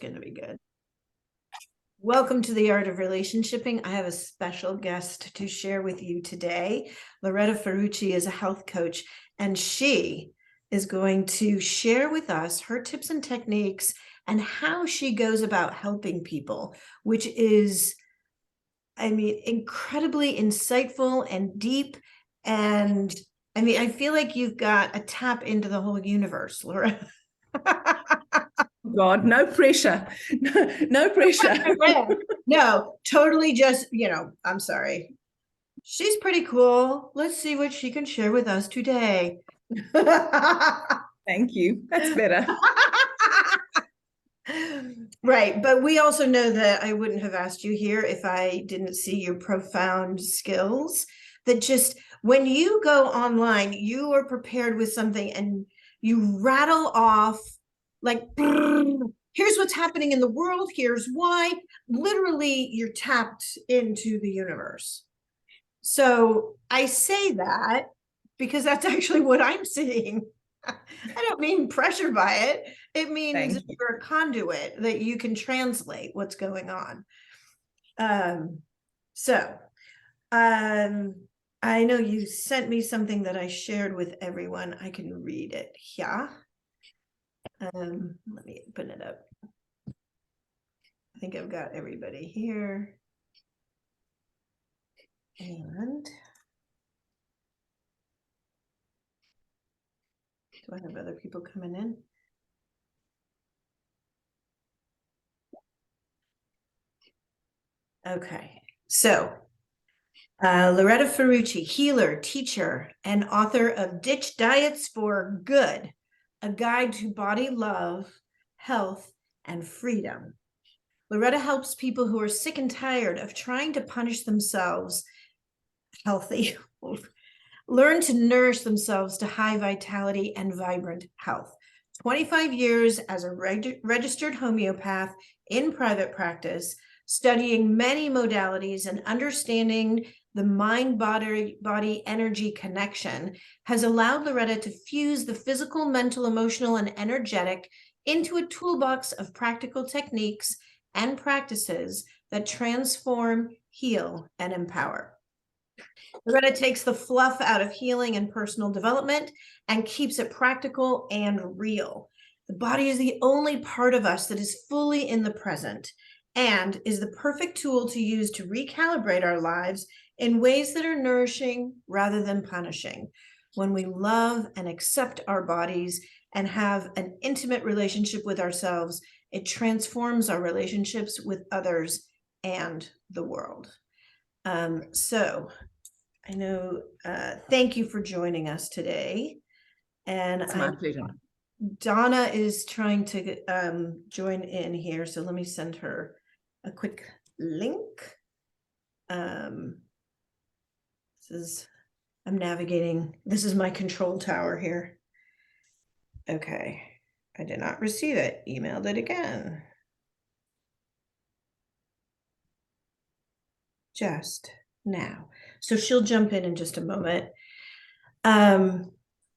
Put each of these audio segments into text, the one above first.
going to be good. Welcome to the Art of Relationshipping. I have a special guest to share with you today. Loretta Ferucci is a health coach, and she is going to share with us her tips and techniques and how she goes about helping people, which is, incredibly insightful and deep. And I feel like you've got a tap into the whole universe, Loretta. God, no pressure. No pressure. No, totally just, I'm sorry. She's pretty cool. Let's see what she can share with us today. Thank you. That's better. Right. But we also know that I wouldn't have asked you here if I didn't see your profound skills. That just when you go online, you are prepared with something and you rattle off like, here's what's happening in the world. Here's why. Literally, you're tapped into the universe. So I say that because that's actually what I'm seeing. I don't mean pressure by it. It means you're a conduit that you can translate what's going on. I know you sent me something that I shared with everyone. I can read it here. Let me open it up. I think I've got everybody here. And do I have other people coming in? Okay, so Loretta Ferucci, healer, teacher, and author of Ditch Diets for Good, a guide to body love, health, and freedom. Loretta helps people who are sick and tired of trying to punish themselves healthy, learn to nourish themselves to high vitality and vibrant health. 25 years as a registered homeopath in private practice, studying many modalities and understanding the mind-body energy connection has allowed Loretta to fuse the physical, mental, emotional, and energetic into a toolbox of practical techniques and practices that transform, heal, and empower. Loretta takes the fluff out of healing and personal development and keeps it practical and real. The body is the only part of us that is fully in the present and is the perfect tool to use to recalibrate our lives in ways that are nourishing rather than punishing. When we love and accept our bodies and have an intimate relationship with ourselves, it transforms our relationships with others and the world. So I know, thank you for joining us today. And it's my pleasure. Donna is trying to join in here, so let me send her a quick link. I'm navigating, this is my control tower here. Okay, I did not receive it, emailed it again. Just now. So she'll jump in just a moment.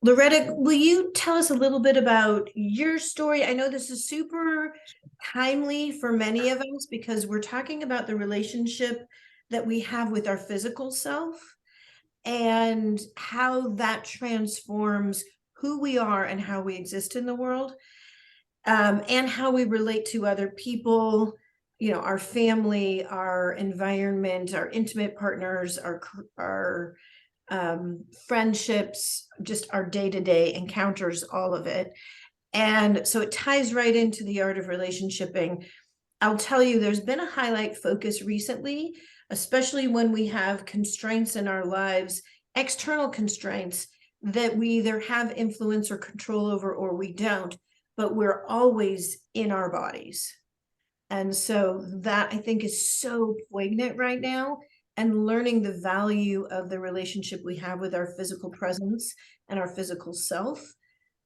Loretta, will you tell us a little bit about your story? I know this is super timely for many of us because we're talking about the relationship that we have with our physical self and how that transforms who we are and how we exist in the world, and how we relate to other people, our family, our environment, our intimate partners, our friendships, just our day-to-day encounters, all of it. And so it ties right into the art of relationshipping. I'll tell you, there's been a highlight focus recently, especially when we have constraints in our lives, external constraints that we either have influence or control over or we don't, but we're always in our bodies. And so that I think is so poignant right now, and learning the value of the relationship we have with our physical presence and our physical self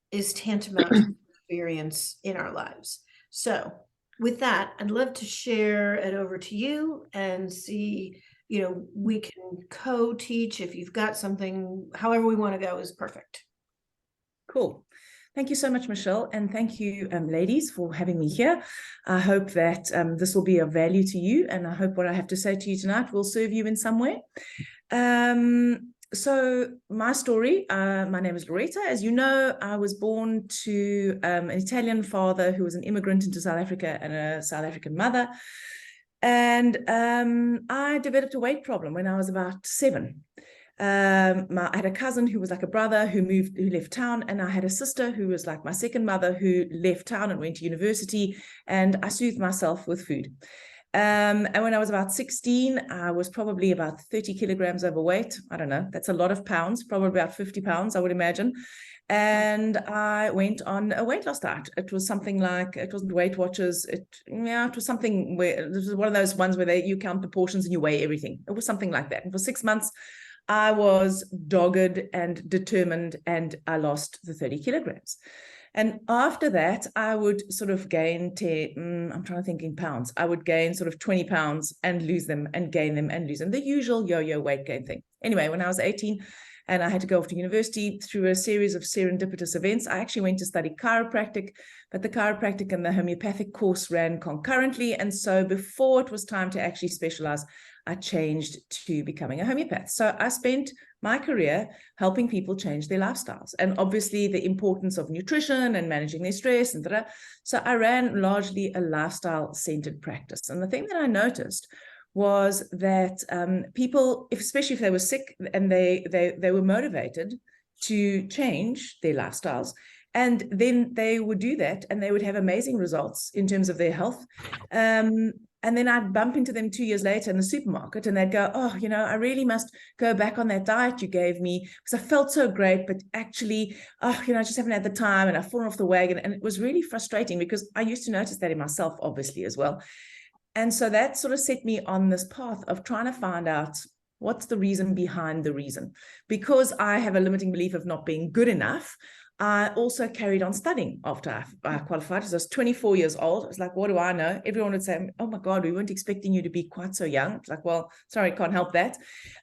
is tantamount to experience in our lives. So with that, I'd love to share it over to you and see, we can co-teach if you've got something, however we want to go is perfect. Cool. Thank you so much, Michelle. And thank you, ladies, for having me here. I hope that this will be of value to you. And I hope what I have to say to you tonight will serve you in some way. So my story, my name is Loretta. As you know, I was born to an Italian father who was an immigrant into South Africa and a South African mother. And I developed a weight problem when I was about 7. I had a cousin who was like a brother who left town, and I had a sister who was like my second mother who left town and went to university, and I soothed myself with food. And when I was about 16, I was probably about 30 kilograms overweight. I don't know, that's a lot of pounds, probably about 50 pounds, I would imagine. And I went on a weight loss diet. It was something like, it wasn't Weight Watchers. It was something where, it was one of those ones where you count the portions and you weigh everything. It was something like that. And for 6 months, I was dogged and determined, and I lost the 30 kilograms. And after that, I would sort of gain, I'm trying to think in pounds. I would gain sort of 20 pounds and lose them and gain them and lose them. The usual yo-yo weight gain thing. Anyway, when I was 18 and I had to go off to university through a series of serendipitous events, I actually went to study chiropractic, but the chiropractic and the homeopathic course ran concurrently. And so before it was time to actually specialize, I changed to becoming a homeopath. So I spent my career helping people change their lifestyles, and obviously the importance of nutrition and managing their stress and da-da. So I ran largely a lifestyle-centered practice. And the thing that I noticed was that people, especially if they were sick and they were motivated to change their lifestyles, and then they would do that and they would have amazing results in terms of their health. And then I'd bump into them 2 years later in the supermarket, and they'd go, oh, I really must go back on that diet you gave me because I felt so great, but actually, I just haven't had the time and I've fallen off the wagon. And it was really frustrating because I used to notice that in myself, obviously, as well. And so that sort of set me on this path of trying to find out what's the reason behind the reason. Because I have a limiting belief of not being good enough, I also carried on studying after I qualified. So I was 24 years old. I was like, what do I know? Everyone would say, oh my God, we weren't expecting you to be quite so young. It's like, well, sorry, can't help that.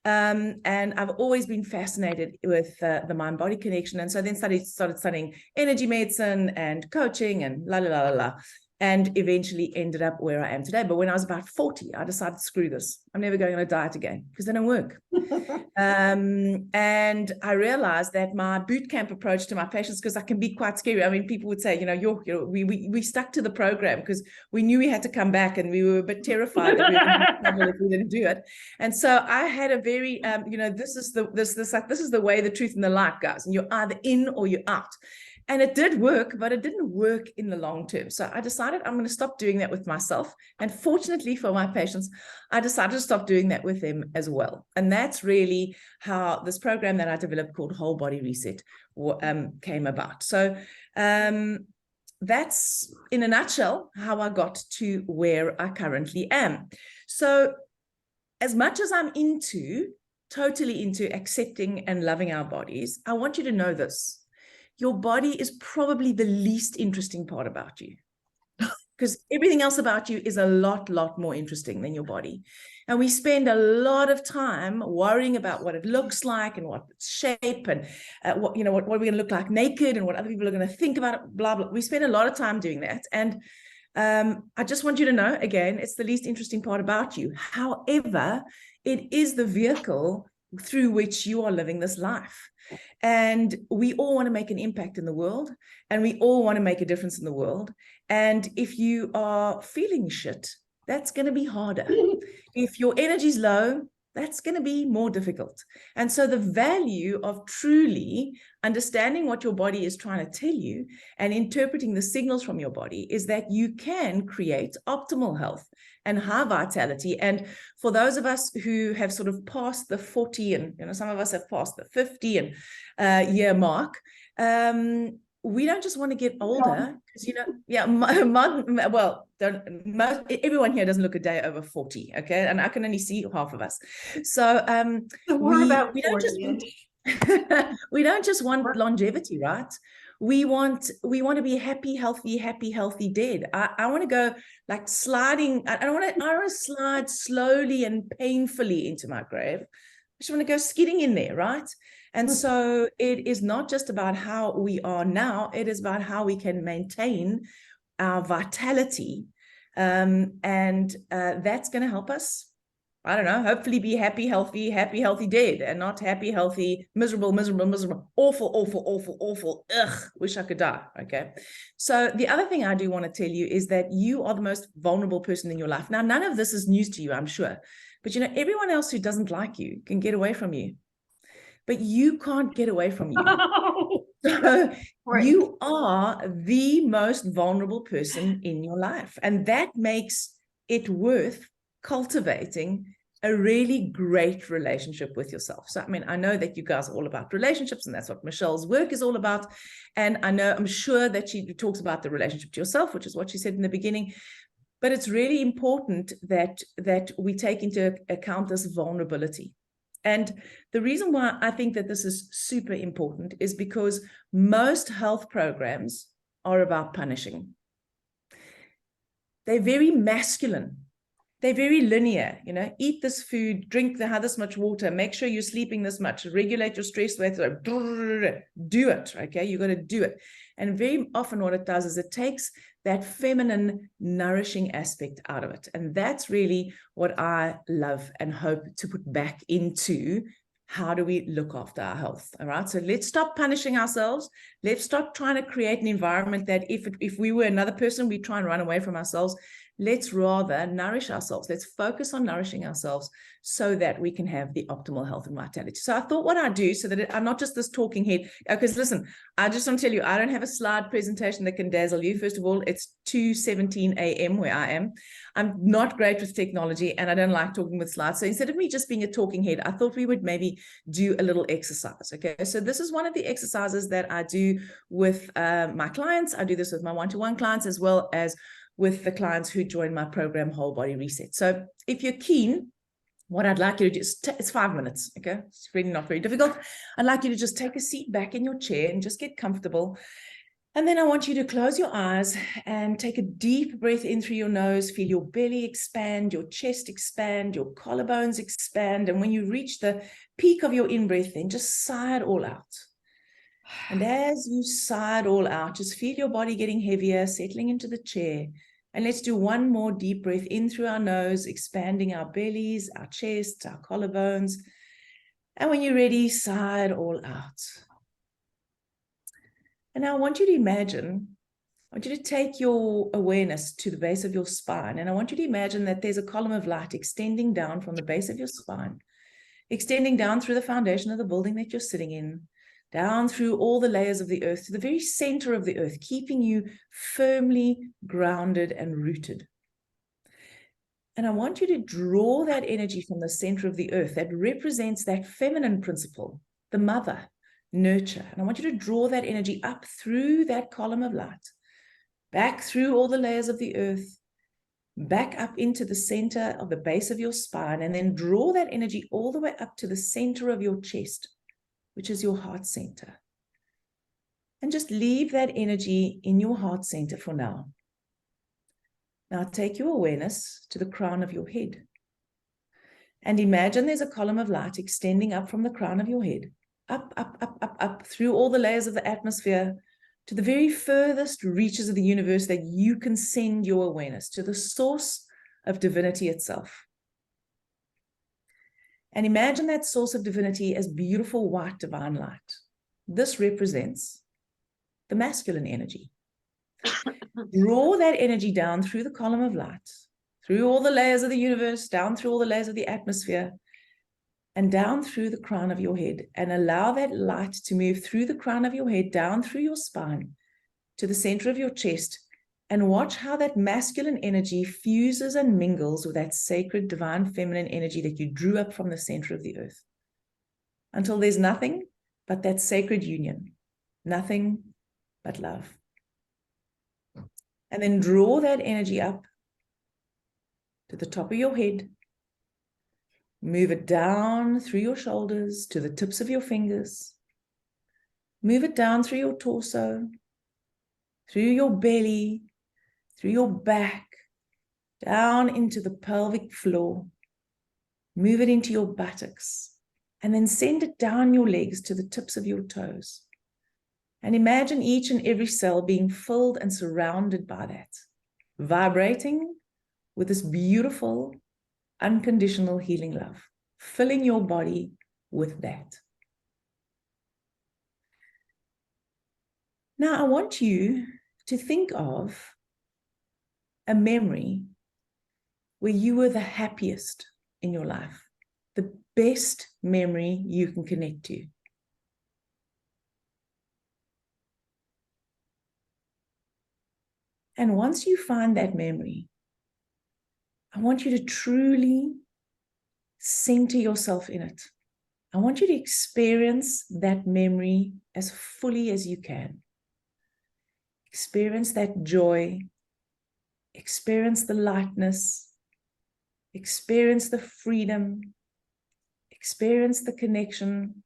And I've always been fascinated with the mind-body connection. And so then started studying energy medicine and coaching and la, la, la, la, la. And eventually ended up where I am today. But when I was about 40, I decided, screw this. I'm never going on a diet again because they don't work. And I realized that my boot camp approach to my patients, because I can be quite scary. I mean, people would say, we stuck to the program because we knew we had to come back, and we were a bit terrified that we were going to have trouble if we didn't do it. And so I had a very, this is the way, the truth, and the light, guys. And you're either in or you're out. And it did work, but it didn't work in the long term. So I decided I'm going to stop doing that with myself. And fortunately for my patients, I decided to stop doing that with them as well. And that's really how this program that I developed called Whole Body Reset came about. So that's, in a nutshell, how I got to where I currently am. So as much as I'm totally into accepting and loving our bodies, I want you to know this. Your body is probably the least interesting part about you, because everything else about you is a lot more interesting than your body. And we spend a lot of time worrying about what it looks like and what its shape and what we're going to look like naked and what other people are going to think about it, blah, blah. We spend a lot of time doing that. And I just want you to know, again, it's the least interesting part about you. However, it is the vehicle through which you are living this life. And we all want to make an impact in the world, and we all want to make a difference in the world. And if you are feeling shit, that's going to be harder. If your energy's low, that's going to be more difficult. And so the value of truly understanding what your body is trying to tell you and interpreting the signals from your body is that you can create optimal health and high vitality. And for those of us who have sort of passed the 40 and some of us have passed the 50 year mark, we don't just want to get older because everyone here doesn't look a day over 40, okay? And I can only see half of us. So we're about we don't just we don't just want longevity, right? We want to be happy, healthy, dead. I want to go like sliding. I want to slide slowly and painfully into my grave, just want to go skidding in there, right? And so it is not just about how we are now, it is about how we can maintain our vitality. And that's going to help us, I don't know, hopefully be happy, healthy, dead, and not happy, healthy, miserable, awful, ugh, wish I could die. Okay. So the other thing I do want to tell you is that you are the most vulnerable person in your life. Now, none of this is news to you, I'm sure, but everyone else who doesn't like you can get away from you, but you can't get away from you. So Right. you are the most vulnerable person in your life, and that makes it worth cultivating a really great relationship with yourself. So, I mean, I know that you guys are all about relationships, and that's what Michelle's work is all about. And I'm sure that she talks about the relationship to yourself, which is what she said in the beginning. But it's really important that we take into account this vulnerability. And the reason why I think that this is super important is because most health programs are about punishing. They're very masculine. They're very linear, eat this food, drink this much water, make sure you're sleeping this much, regulate your stress level, do it, okay? You got to do it. And very often what it does is it takes that feminine, nourishing aspect out of it. And that's really what I love and hope to put back into how do we look after our health, all right? So let's stop punishing ourselves. Let's stop trying to create an environment that if we were another person, we'd try and run away from ourselves. Let's rather nourish ourselves. Let's focus on nourishing ourselves so that we can have the optimal health and vitality. So I thought what I'd do so that I'm not just this talking head, because listen, I just want to tell you, I don't have a slide presentation that can dazzle you. First of all, it's 2:17 a.m. where I am. I'm not great with technology and I don't like talking with slides. So instead of me just being a talking head, I thought we would maybe do a little exercise. Okay. So this is one of the exercises that I do with my clients. I do this with my one-to-one clients as well as with the clients who join my program, Whole Body Reset. So if you're keen, what I'd like you to do is, it's 5 minutes, okay? It's really not very difficult. I'd like you to just take a seat back in your chair and just get comfortable. And then I want you to close your eyes and take a deep breath in through your nose. Feel your belly expand, your chest expand, your collarbones expand. And when you reach the peak of your in-breath, then just sigh it all out. And as you sigh it all out, just feel your body getting heavier, settling into the chair. And let's do one more deep breath in through our nose, expanding our bellies, our chests, our collarbones. And when you're ready, sigh it all out. And now I want you to take your awareness to the base of your spine. And I want you to imagine that there's a column of light extending down from the base of your spine, extending down through the foundation of the building that you're sitting in, down through all the layers of the earth to the very center of the earth, keeping you firmly grounded and rooted. And I want you to draw that energy from the center of the earth that represents that feminine principle, the mother, nurture. And I want you to draw that energy up through that column of light, back through all the layers of the earth, back up into the center of the base of your spine, and then draw that energy all the way up to the center of your chest, which is your heart center. And just leave that energy in your heart center for now. Now take your awareness to the crown of your head. And imagine there's a column of light extending up from the crown of your head, up, through all the layers of the atmosphere, to the very furthest reaches of the universe that you can send your awareness, to the source of divinity itself. And imagine that source of divinity as beautiful white divine light. This represents the masculine energy. Draw that energy down through the column of light, through all the layers of the universe, down through all the layers of the atmosphere, and down through the crown of your head. And allow that light to move through the crown of your head, down through your spine, to the center of your chest, and watch how that masculine energy fuses and mingles with that sacred divine feminine energy that you drew up from the center of the earth, until there's nothing but that sacred union, nothing but love. And then draw that energy up to the top of your head, move it down through your shoulders to the tips of your fingers, move it down through your torso, through your belly, through your back, down into the pelvic floor. Move it into your buttocks, And then send it down your legs to the tips of your toes. And imagine each and every cell being filled and surrounded by that, vibrating with this beautiful, unconditional healing love, filling your body with that. Now, I want you to think of a memory where you were the happiest in your life, the best memory you can connect to. And once you find that memory, I want you to truly center yourself in it. I want you to experience that memory as fully as you can. Experience that joy, experience the lightness, experience the freedom, experience the connection,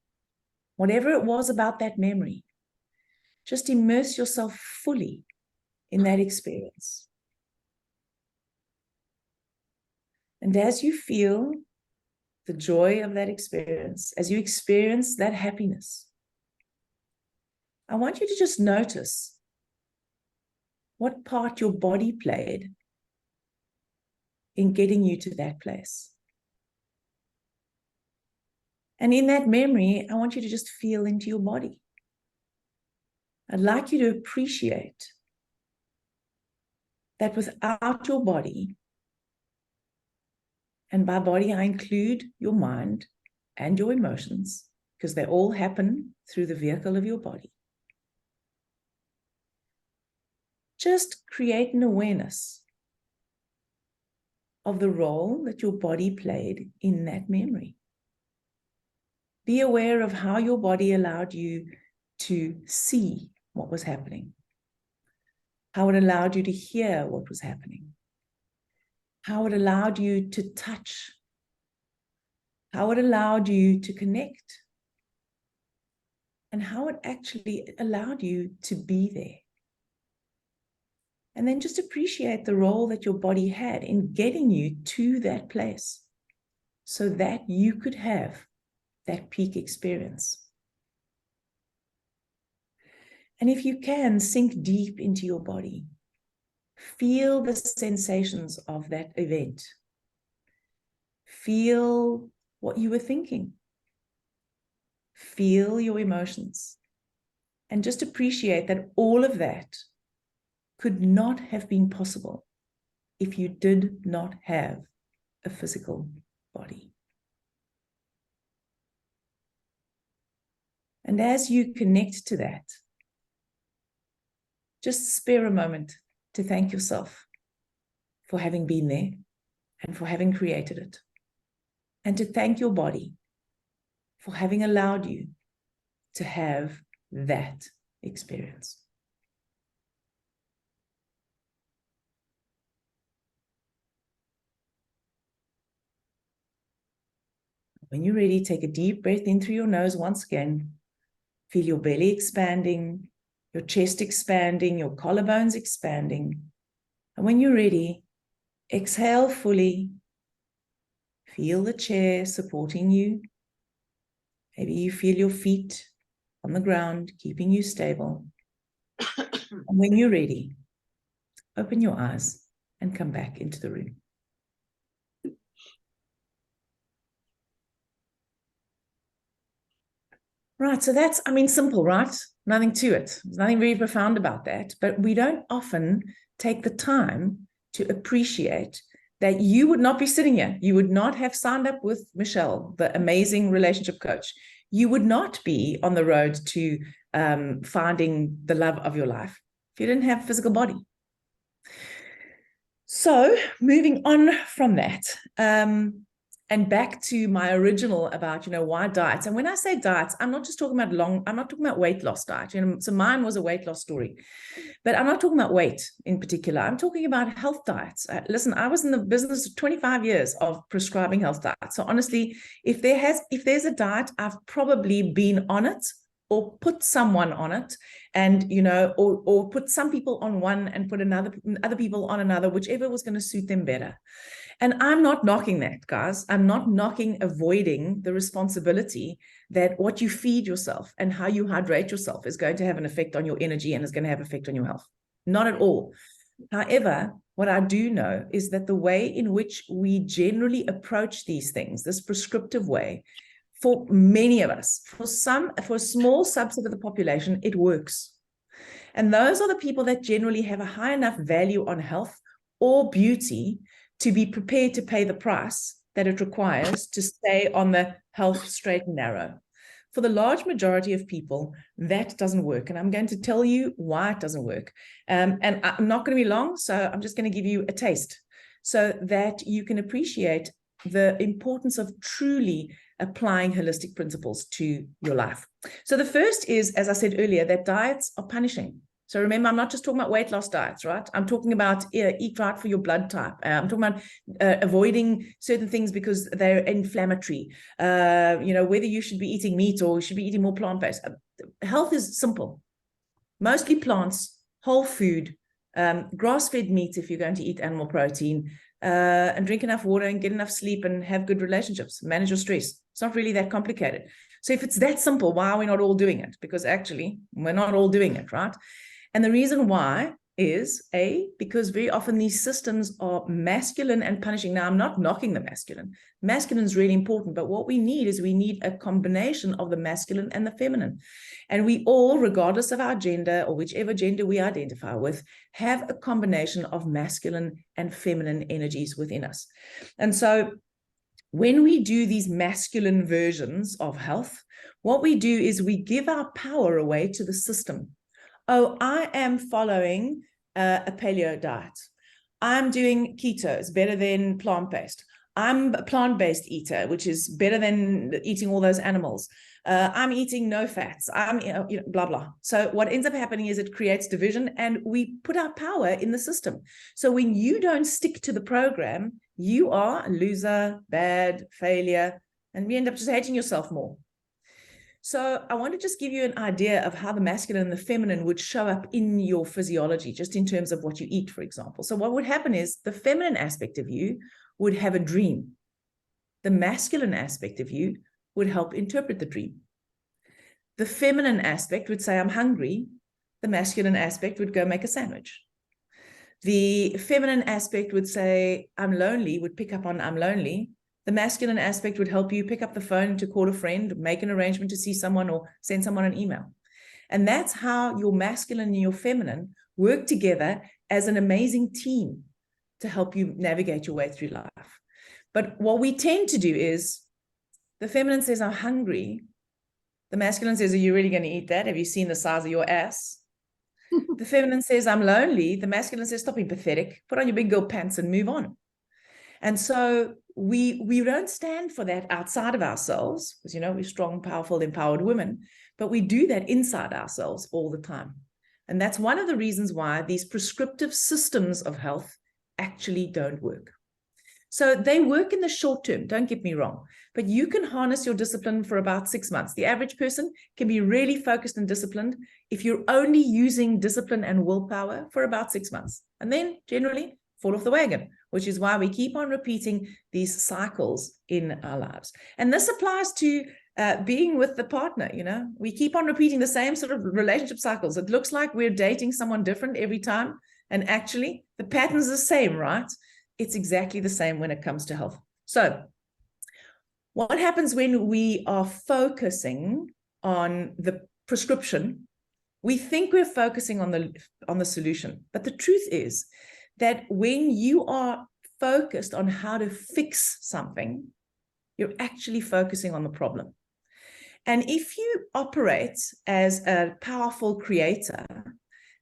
whatever it was about that memory. Just immerse yourself fully in that experience. And as you feel the joy of that experience, as you experience that happiness, I want you to just notice what part your body played in getting you to that place. And in that memory, I want you to just feel into your body. I'd like you to appreciate that without your body, and by body I include your mind and your emotions, because they all happen through the vehicle of your body. Just create an awareness of the role that your body played in that memory. Be aware of how your body allowed you to see what was happening, how it allowed you to hear what was happening, how it allowed you to touch, how it allowed you to connect, and how it actually allowed you to be there. And then just appreciate the role that your body had in getting you to that place so that you could have that peak experience. And if you can, sink deep into your body. Feel the sensations of that event. Feel what you were thinking. Feel your emotions. And just appreciate that all of that could not have been possible if you did not have a physical body. And as you connect to that, just spare a moment to thank yourself for having been there and for having created it. And to thank your body for having allowed you to have that experience. When you're ready, take a deep breath in through your nose once again. Feel your belly expanding, your chest expanding, your collarbones expanding. And when you're ready, exhale fully. Feel the chair supporting you. Maybe you feel your feet on the ground, keeping you stable. And when you're ready, open your eyes and come back into the room. Right, so that's, simple, right? Nothing to it. There's nothing very profound about that. But we don't often take the time to appreciate that you would not be sitting here. You would not have signed up with Michelle, the amazing relationship coach. You would not be on the road to finding the love of your life if you didn't have a physical body. So moving on from that, and back to my original about, why diets. And when I say diets, I'm not just talking about I'm not talking about weight loss diet. So mine was a weight loss story, but I'm not talking about weight in particular. I'm talking about health diets. Listen, I was in the business of 25 years of prescribing health diets. So honestly, if there's a diet, I've probably been on it or put someone on it, and or put some people on one and put other people on another, whichever was going to suit them better. And I'm not knocking that, guys. I'm not knocking avoiding the responsibility that what you feed yourself and how you hydrate yourself is going to have an effect on your energy and is going to have an effect on your health. Not at all. However, what I do know is that the way in which we generally approach these things, this prescriptive way, for many of us, for a small subset of the population, it works. And those are the people that generally have a high enough value on health or beauty to be prepared to pay the price that it requires to stay on the health straight and narrow. For the large majority of people, that doesn't work. And I'm going to tell you why it doesn't work. And I'm not going to be long, so I'm just going to give you a taste so that you can appreciate the importance of truly applying holistic principles to your life. So the first is, as I said earlier, that diets are punishing. So remember, I'm not just talking about weight loss diets, right? I'm talking about eat right for your blood type. I'm talking about avoiding certain things because they're inflammatory. Whether you should be eating meat or you should be eating more plant-based. Health is simple. Mostly plants, whole food, grass-fed meat if you're going to eat animal protein, and drink enough water and get enough sleep and have good relationships, manage your stress. It's not really that complicated. So if it's that simple, why are we not all doing it? Because actually, we're not all doing it, right? And the reason why is, because very often these systems are masculine and punishing. Now, I'm not knocking the masculine. Masculine is really important, but what we need is a combination of the masculine and the feminine. And we all, regardless of our gender or whichever gender we identify with, have a combination of masculine and feminine energies within us. And so when we do these masculine versions of health, what we do is we give our power away to the system. Oh, I am following a paleo diet. I'm doing keto. It's better than plant-based. I'm a plant-based eater, which is better than eating all those animals. I'm eating no fats. I'm, blah, blah. So what ends up happening is it creates division and we put our power in the system. So when you don't stick to the program, you are a loser, bad, failure, and you end up just hating yourself more. So I want to just give you an idea of how the masculine and the feminine would show up in your physiology, just in terms of what you eat, for example. So what would happen is the feminine aspect of you would have a dream. The masculine aspect of you would help interpret the dream. The feminine aspect would say, I'm hungry. The masculine aspect would go make a sandwich. The feminine aspect would say, I'm lonely, would pick up on I'm lonely. The masculine aspect would help you pick up the phone to call a friend, make an arrangement to see someone or send someone an email. And that's how your masculine and your feminine work together as an amazing team to help you navigate your way through life. But what we tend to do is the feminine says, I'm hungry. The masculine says, are you really going to eat that? Have you seen the size of your ass? The feminine says, I'm lonely. The masculine says, stop being pathetic. Put on your big girl pants and move on. And so we don't stand for that outside of ourselves, because, we're strong, powerful, empowered women, but we do that inside ourselves all the time. And that's one of the reasons why these prescriptive systems of health actually don't work. So they work in the short term, don't get me wrong, but you can harness your discipline for about 6 months. The average person can be really focused and disciplined if you're only using discipline and willpower for about 6 months, and then generally fall off the wagon, which is why we keep on repeating these cycles in our lives. And this applies to being with the partner. We keep on repeating the same sort of relationship cycles. It looks like we're dating someone different every time, and actually the pattern's the same, right? It's exactly the same when it comes to health. So what happens when we are focusing on the prescription? We think we're focusing on the solution, but the truth is that when you are focused on how to fix something, you're actually focusing on the problem. And if you operate as a powerful creator,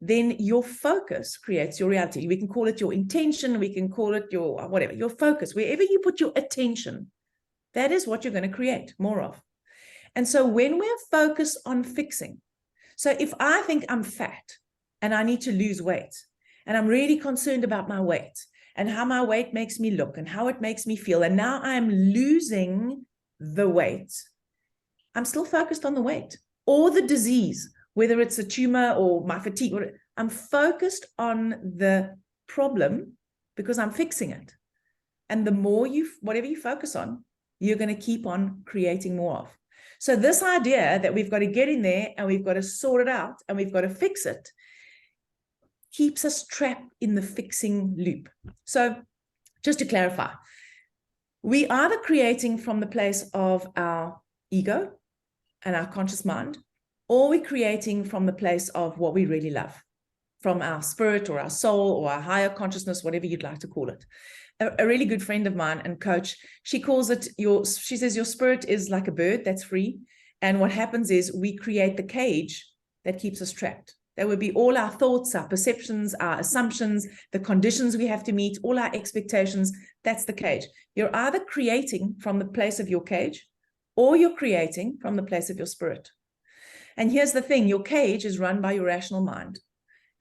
then your focus creates your reality. We can call it your intention, we can call it your whatever, your focus. Wherever you put your attention, that is what you're going to create more of. And so when we're focused on fixing, so if I think I'm fat and I need to lose weight, and I'm really concerned about my weight and how my weight makes me look and how it makes me feel, and now I'm losing the weight, I'm still focused on the weight. or the disease, whether it's a tumor or my fatigue. I'm focused on the problem because I'm fixing it. And the more whatever you focus on, you're going to keep on creating more of. So this idea that we've got to get in there and we've got to sort it out and we've got to fix it keeps us trapped in the fixing loop. So just to clarify, we are either creating from the place of our ego and our conscious mind, or we're creating from the place of what we really love, from our spirit or our soul or our higher consciousness, whatever you'd like to call it. A really good friend of mine and coach, she calls it she says your spirit is like a bird that's free. And what happens is we create the cage that keeps us trapped. That would be all our thoughts, our perceptions, our assumptions, the conditions we have to meet, all our expectations. That's the cage. You're either creating from the place of your cage, or you're creating from the place of your spirit. And here's the thing, your cage is run by your rational mind,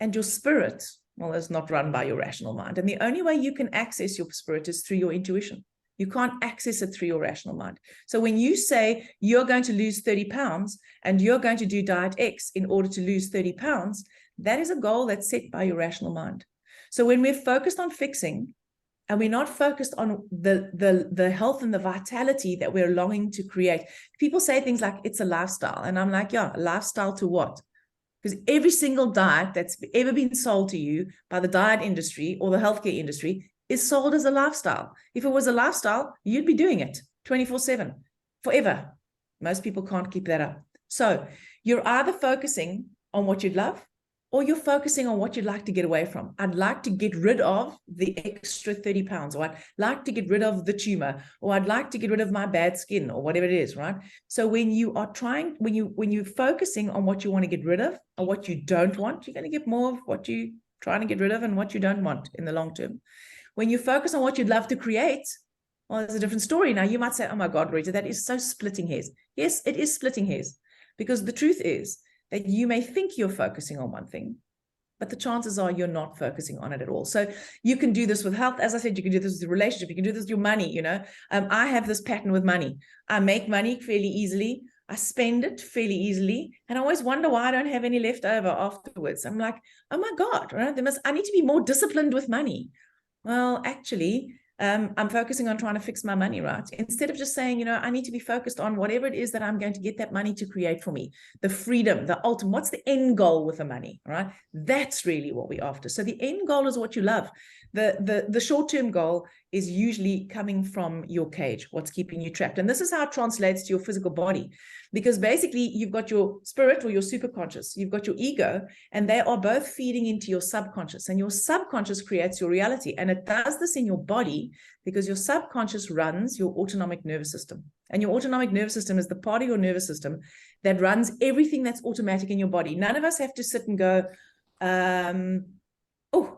and your spirit, well, is not run by your rational mind. And the only way you can access your spirit is through your intuition. You can't access it through your rational mind. So when you say you're going to lose 30 pounds and you're going to do diet X in order to lose 30 pounds, that is a goal that's set by your rational mind. So when we're focused on fixing and we're not focused on the health and the vitality that we're longing to create, people say things like it's a lifestyle. And I'm like, yeah, a lifestyle to what? Because every single diet that's ever been sold to you by the diet industry or the healthcare industry is sold as a lifestyle. If it was a lifestyle, you'd be doing it 24/7, forever. Most people can't keep that up. So you're either focusing on what you'd love, or you're focusing on what you'd like to get away from. I'd like to get rid of the extra 30 pounds, or I'd like to get rid of the tumor, or I'd like to get rid of my bad skin, or whatever it is, right? So when you are when you're focusing on what you want to get rid of or what you don't want, you're going to get more of what you're trying to get rid of and what you don't want in the long term. When you focus on what you'd love to create, well, there's a different story. Now, you might say, oh my God, Rita, that is so splitting hairs. Yes, it is splitting hairs, because the truth is that you may think you're focusing on one thing, but the chances are you're not focusing on it at all. So you can do this with health. As I said, you can do this with your relationship. You can do this with your money. You know, I have this pattern with money. I make money fairly easily. I spend it fairly easily. And I always wonder why I don't have any left over afterwards. I'm like, oh my God, right? I need to be more disciplined with money. Well, actually, I'm focusing on trying to fix my money, right? Instead of just saying, you know, I need to be focused on whatever it is that I'm going to get that money to create for me, the freedom, the ultimate, what's the end goal with the money, right? That's really what we're after. So the end goal is what you love. The short-term goal is usually coming from your cage, what's keeping you trapped. And this is how it translates to your physical body, because basically you've got your spirit or your superconscious, you've got your ego, and they are both feeding into your subconscious, and your subconscious creates your reality. And it does this in your body because your subconscious runs your autonomic nervous system. And your autonomic nervous system is the part of your nervous system that runs everything that's automatic in your body. None of us have to sit and go, oh,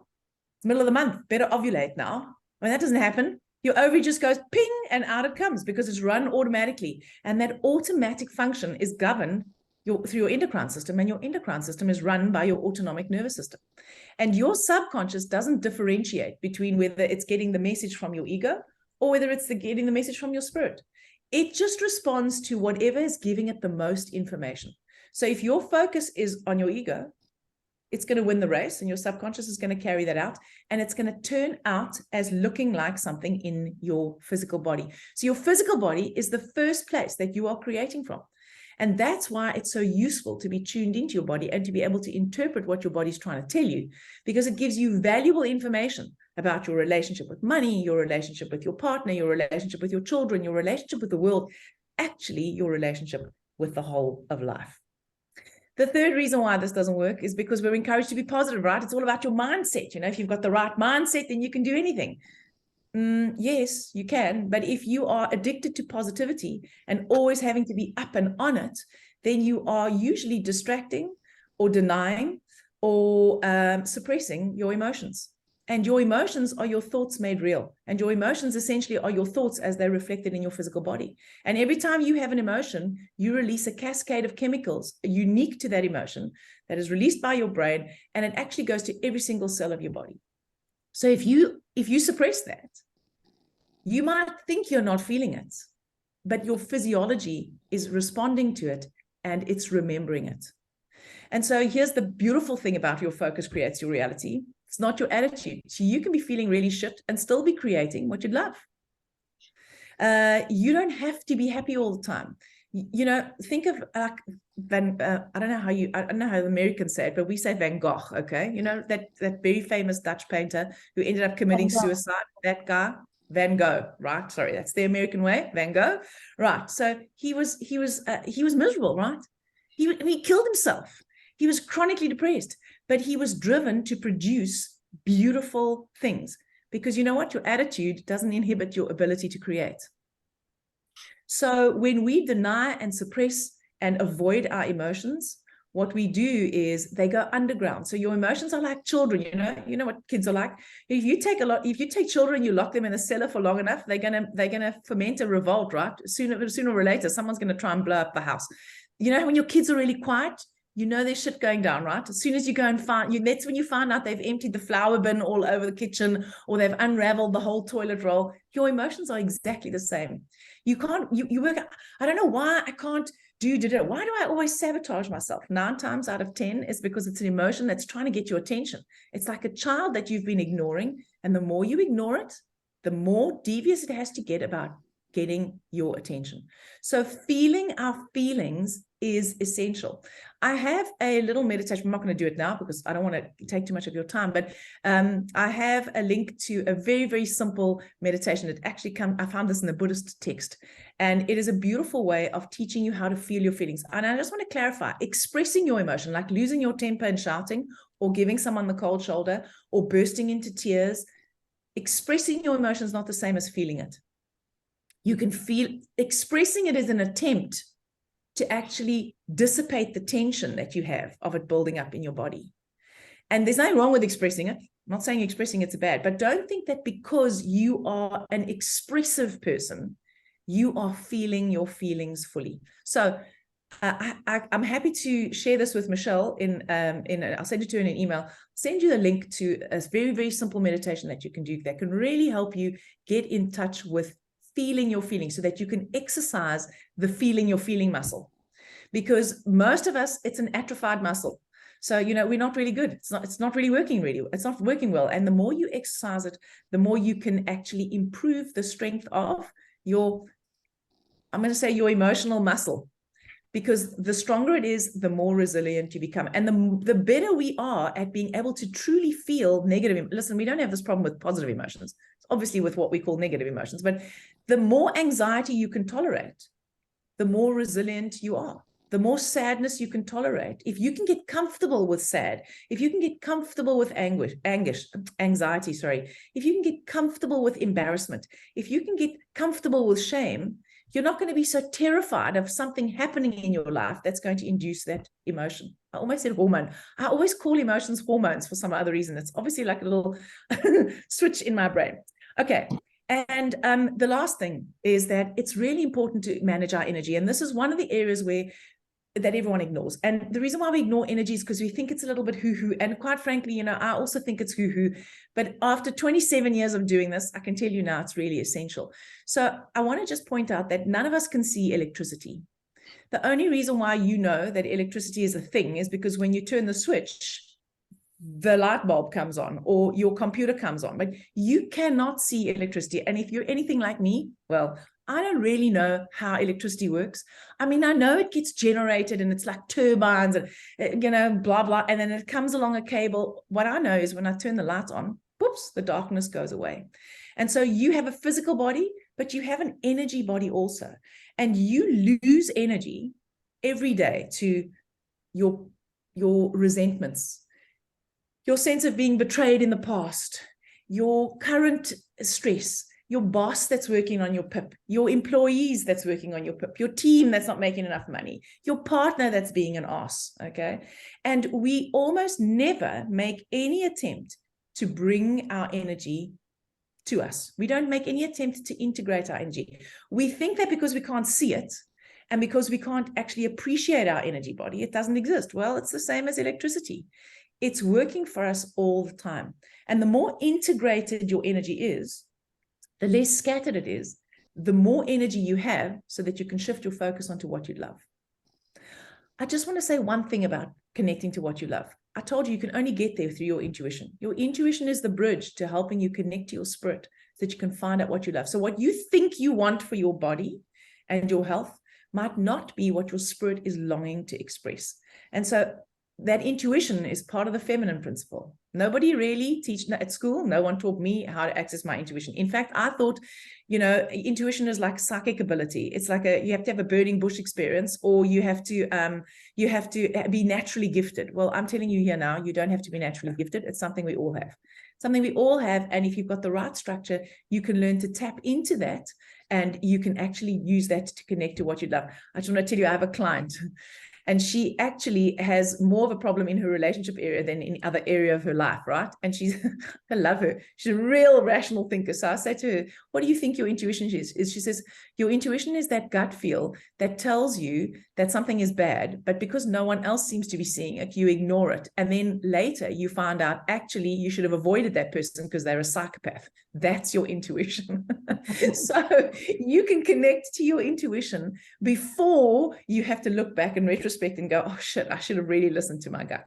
it's middle of the month, better ovulate now. When that doesn't happen, your ovary just goes ping and out it comes, because it's run automatically. And that automatic function is governed through your endocrine system, and your endocrine system is run by your autonomic nervous system. And your subconscious doesn't differentiate between whether it's getting the message from your ego or whether it's getting the message from your spirit. It just responds to whatever is giving it the most information. So if your focus is on your ego, it's going to win the race, and your subconscious is going to carry that out, and it's going to turn out as looking like something in your physical body. So your physical body is the first place that you are creating from. And that's why it's so useful to be tuned into your body and to be able to interpret what your body's trying to tell you, because it gives you valuable information about your relationship with money, your relationship with your partner, your relationship with your children, your relationship with the world, actually your relationship with the whole of life. The third reason why this doesn't work is because we're encouraged to be positive, right? It's all about your mindset. You know, if you've got the right mindset, then you can do anything. Yes, you can. But if you are addicted to positivity and always having to be up and on it, then you are usually distracting or denying or suppressing your emotions. And your emotions are your thoughts made real. And your emotions essentially are your thoughts as they're reflected in your physical body. And every time you have an emotion, you release a cascade of chemicals unique to that emotion that is released by your brain, and it actually goes to every single cell of your body. So if you suppress that, you might think you're not feeling it, but your physiology is responding to it and it's remembering it. And so here's the beautiful thing about your focus creates your reality. It's not your attitude. So you can be feeling really shit and still be creating what you'd love. You don't have to be happy all the time. You know, think of like I don't know how the Americans say it, but we say Van Gogh. Okay, you know that very famous Dutch painter who ended up committing suicide. That guy, Van Gogh, right? Sorry, that's the American way, Van Gogh, right? So he was miserable, right? He killed himself. He was chronically depressed, but he was driven to produce beautiful things, because you know what? Your attitude doesn't inhibit your ability to create. So when we deny and suppress and avoid our emotions, what we do is they go underground. So your emotions are like children, you know what kids are like. If you take children, you lock them in a cellar for long enough, they're gonna ferment a revolt, right? Sooner or later, someone's gonna try and blow up the house. You know, when your kids are really quiet, you know there's shit going down, right? As soon as you go and that's when you find out they've emptied the flour bin all over the kitchen, or they've unraveled the whole toilet roll. Your emotions are exactly the same. You can't, you work, I don't know why I can't why do I always sabotage myself? 9 times out of 10 is because it's an emotion that's trying to get your attention. It's like a child that you've been ignoring, and the more you ignore it, the more devious it has to get about getting your attention. So feeling our feelings is essential. I have a little meditation. I'm not going to do it now because I don't want to take too much of your time, but I have a link to a very, very simple meditation. It actually I found this in a Buddhist text, and it is a beautiful way of teaching you how to feel your feelings. And I just want to clarify, expressing your emotion, like losing your temper and shouting, or giving someone the cold shoulder, or bursting into tears, expressing your emotion is not the same as feeling it. You can feel, expressing it is an attempt to actually dissipate the tension that you have of it building up in your body. And there's nothing wrong with expressing it. I'm not saying expressing it's bad, but don't think that because you are an expressive person, you are feeling your feelings fully. So I'm happy to share this with Michelle I'll send it to her in an email. Send you the link to a very, very simple meditation that you can do that can really help you get in touch with feeling your feelings, so that you can exercise the feeling your feeling muscle. Because most of us, it's an atrophied muscle. So, you know, we're not really good. It's not really working it's not working well. And the more you exercise it, the more you can actually improve the strength of your emotional muscle. Because the stronger it is, the more resilient you become. And the better we are at being able to truly feel negative. Listen, we don't have this problem with positive emotions. It's obviously with what we call negative emotions. But the more anxiety you can tolerate, the more resilient you are. The more sadness you can tolerate. If you can get comfortable with sad, if you can get comfortable with anxiety, if you can get comfortable with embarrassment, if you can get comfortable with shame, you're not going to be so terrified of something happening in your life that's going to induce that emotion. I almost said hormone. I always call emotions hormones for some other reason. It's obviously like a little switch in my brain. Okay. And the last thing is that it's really important to manage our energy. And this is one of the areas that everyone ignores. And the reason why we ignore energy is because we think it's a little bit hoo-hoo. And quite frankly, you know, I also think it's hoo-hoo. But after 27 years of doing this, I can tell you now it's really essential. So I want to just point out that none of us can see electricity. The only reason why you know that electricity is a thing is because when you turn the switch, the light bulb comes on or your computer comes on. But you cannot see electricity. And if you're anything like me, well, I don't really know how electricity works. I mean, I know it gets generated and it's like turbines and, you know, blah, blah. And then it comes along a cable. What I know is when I turn the light on, whoops, the darkness goes away. And so you have a physical body, but you have an energy body also. And you lose energy every day to your resentments, your sense of being betrayed in the past, your current stress, your boss that's working on your PIP, your employees that's working on your PIP, your team that's not making enough money, your partner that's being an ass, okay? And we almost never make any attempt to bring our energy to us. We don't make any attempt to integrate our energy. We think that because we can't see it and because we can't actually appreciate our energy body, it doesn't exist. Well, it's the same as electricity. It's working for us all the time. And the more integrated your energy is, the less scattered it is, the more energy you have so that you can shift your focus onto what you love. I just want to say one thing about connecting to what you love. I told you you can only get there through your intuition. Your intuition is the bridge to helping you connect to your spirit so that you can find out what you love. So what you think you want for your body and your health might not be what your spirit is longing to express. And so that intuition is part of the feminine principle. Nobody really teach at school. No one taught me how to access my intuition. In fact, I thought, intuition is like psychic ability. It's like you have to have a burning bush experience, or you have to be naturally gifted. Well, I'm telling you here now, you don't have to be naturally gifted. It's something we all have. Something we all have. And if you've got the right structure, you can learn to tap into that, and you can actually use that to connect to what you love. I just want to tell you, I have a client, and she actually has more of a problem in her relationship area than in other area of her life, right? And I love her. She's a real rational thinker. So I say to her, what do you think your intuition is? She says, your intuition is that gut feel that tells you that something is bad, but because no one else seems to be seeing it, you ignore it. And then later you find out, actually, you should have avoided that person because they're a psychopath. That's your intuition. So you can connect to your intuition before you have to look back in retrospect and go, oh shit, I should have really listened to my gut.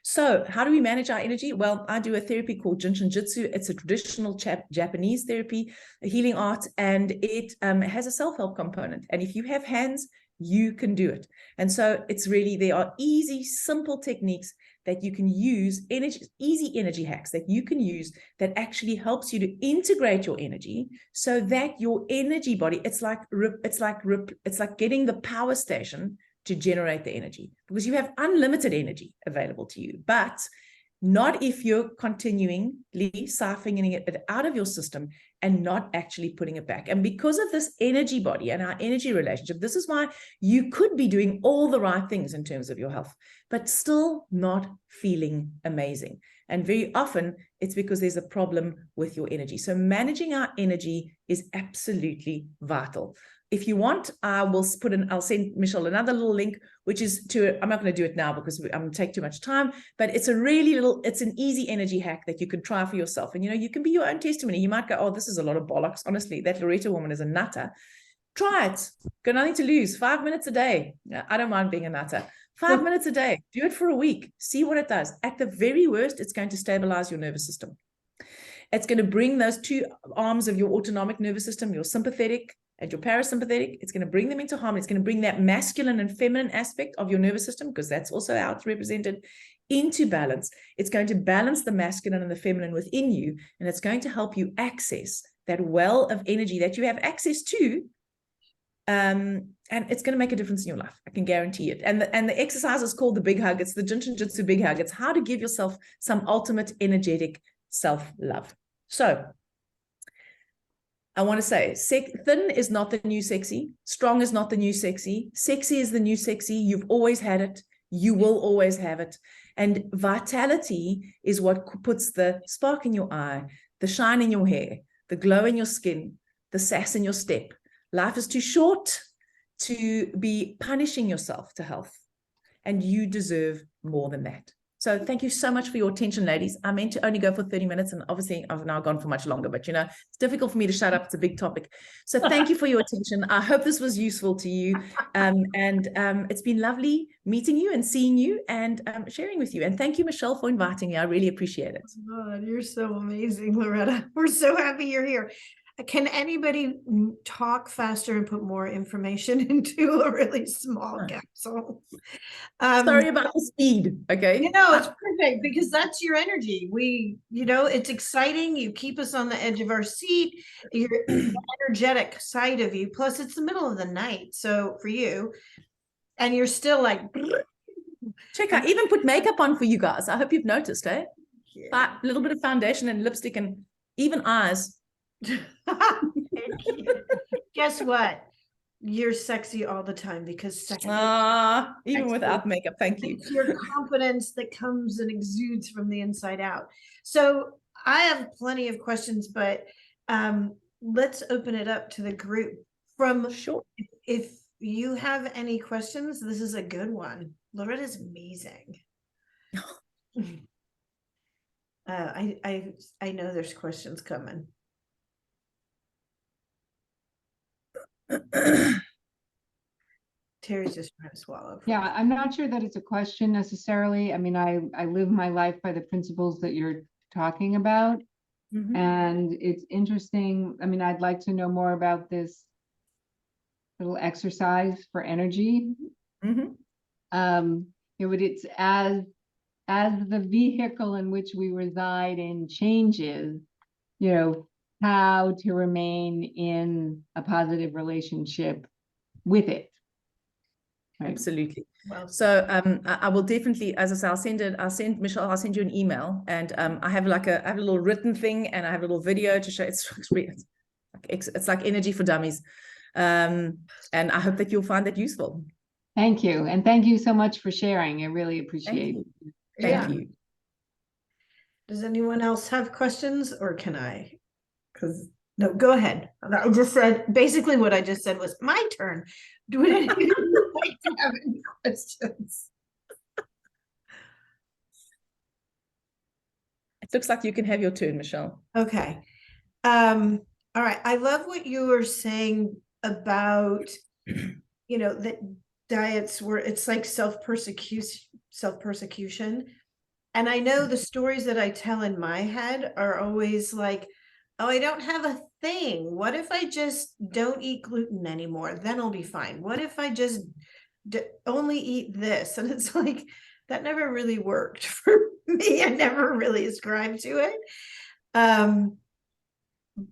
So how do we manage our energy? Well, I do a therapy called Jinshin Jitsu. It's a traditional Japanese therapy, a healing art, and it has a self-help component. And if you have hands, you can do it. And so it's really, there are easy, simple techniques that you can use, easy energy hacks that you can use that actually helps you to integrate your energy so that your energy body, it's like getting the power station to generate the energy, because you have unlimited energy available to you, but not if you're continually siphoning it out of your system and not actually putting it back. And because of this energy body and our energy relationship, this is why you could be doing all the right things in terms of your health, but still not feeling amazing. And very often it's because there's a problem with your energy. So managing our energy is absolutely vital. If you want, I'll send Michelle another little link, which is I'm not going to do it now because I'm going to take too much time, but it's it's an easy energy hack that you can try for yourself. And, you can be your own testimony. You might go, oh, this is a lot of bollocks. Honestly, that Loretta woman is a nutter. Try it. Got nothing to lose. 5 minutes a day. I don't mind being a nutter. 5 minutes a day. Do it for a week. See what it does. At the very worst, it's going to stabilize your nervous system. It's going to bring those two arms of your autonomic nervous system, your sympathetic and your parasympathetic, it's going to bring them into harmony. It's going to bring that masculine and feminine aspect of your nervous system, because that's also how it's represented, into balance. It's going to balance the masculine and the feminine within you, and it's going to help you access that well of energy that you have access to. And it's going to make a difference in your life. I can guarantee it. And the exercise is called the Big Hug. It's the Jinshin Jitsu Big Hug. It's how to give yourself some ultimate energetic self-love. So I want to say, thin is not the new sexy. Strong is not the new sexy. Sexy is the new sexy. You've always had it. You will always have it. And vitality is what puts the spark in your eye, the shine in your hair, the glow in your skin, the sass in your step. Life is too short to be punishing yourself to health. And you deserve more than that. So thank you so much for your attention, ladies. I meant to only go for 30 minutes, and obviously I've now gone for much longer, but it's difficult for me to shut up. It's a big topic. So thank you for your attention. I hope this was useful to you. It's been lovely meeting you and seeing you and sharing with you. And thank you, Michelle, for inviting me. I really appreciate it. Oh, you're so amazing, Loretta. We're so happy you're here. Can anybody talk faster and put more information into a really small capsule? Sorry about the speed. Okay. It's perfect, because that's your energy. It's exciting. You keep us on the edge of our seat. You're the energetic side of you. Plus, it's the middle of the night. So for you, and you're still like, check out, even put makeup on for you guys. I hope you've noticed, eh? Yeah. A little bit of foundation and lipstick and even eyes. Guess what? You're sexy all the time, because even without makeup. Thank you. It's your confidence that comes and exudes from the inside out. So I have plenty of questions, but let's open it up to the group. Sure. If you have any questions, this is a good one. Loretta's amazing. I know there's questions coming. Terry's just trying to swallow. Yeah, I'm not sure that it's a question necessarily. I mean, I live my life by the principles that you're talking about. Mhm. And it's interesting. I mean, I'd like to know more about this little exercise for energy. Mhm. But it's as the vehicle in which we reside in changes, how to remain in a positive relationship with it. Right. Absolutely. Well, So I will definitely, as I say, I'll send Michelle, I'll send you an email, and I have I have a little written thing, and I have a little video to show. It's like energy for dummies, and I hope that you'll find that useful. Thank you, and thank you so much for sharing. I really appreciate it. Thank you. Does anyone else have questions, or can I? Because no, go ahead. I just said basically what I just said was my turn. Do it like to have any questions? It looks like you can have your turn, Michelle. Okay. All right. I love what you were saying about, that diets were, it's like self-persecution. And I know the stories that I tell in my head are always like, oh, I don't have a thing. What if I just don't eat gluten anymore? Then I'll be fine. What if I just only eat this? And it's like, that never really worked for me. I never really ascribed to it.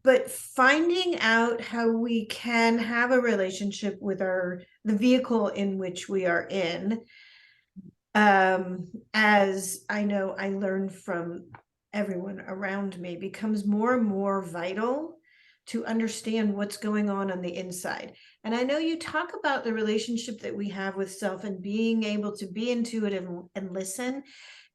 But finding out how we can have a relationship with the vehicle in which we are in, as I know I learned from everyone around me, becomes more and more vital to understand what's going on the inside. And I know you talk about the relationship that we have with self and being able to be intuitive and listen.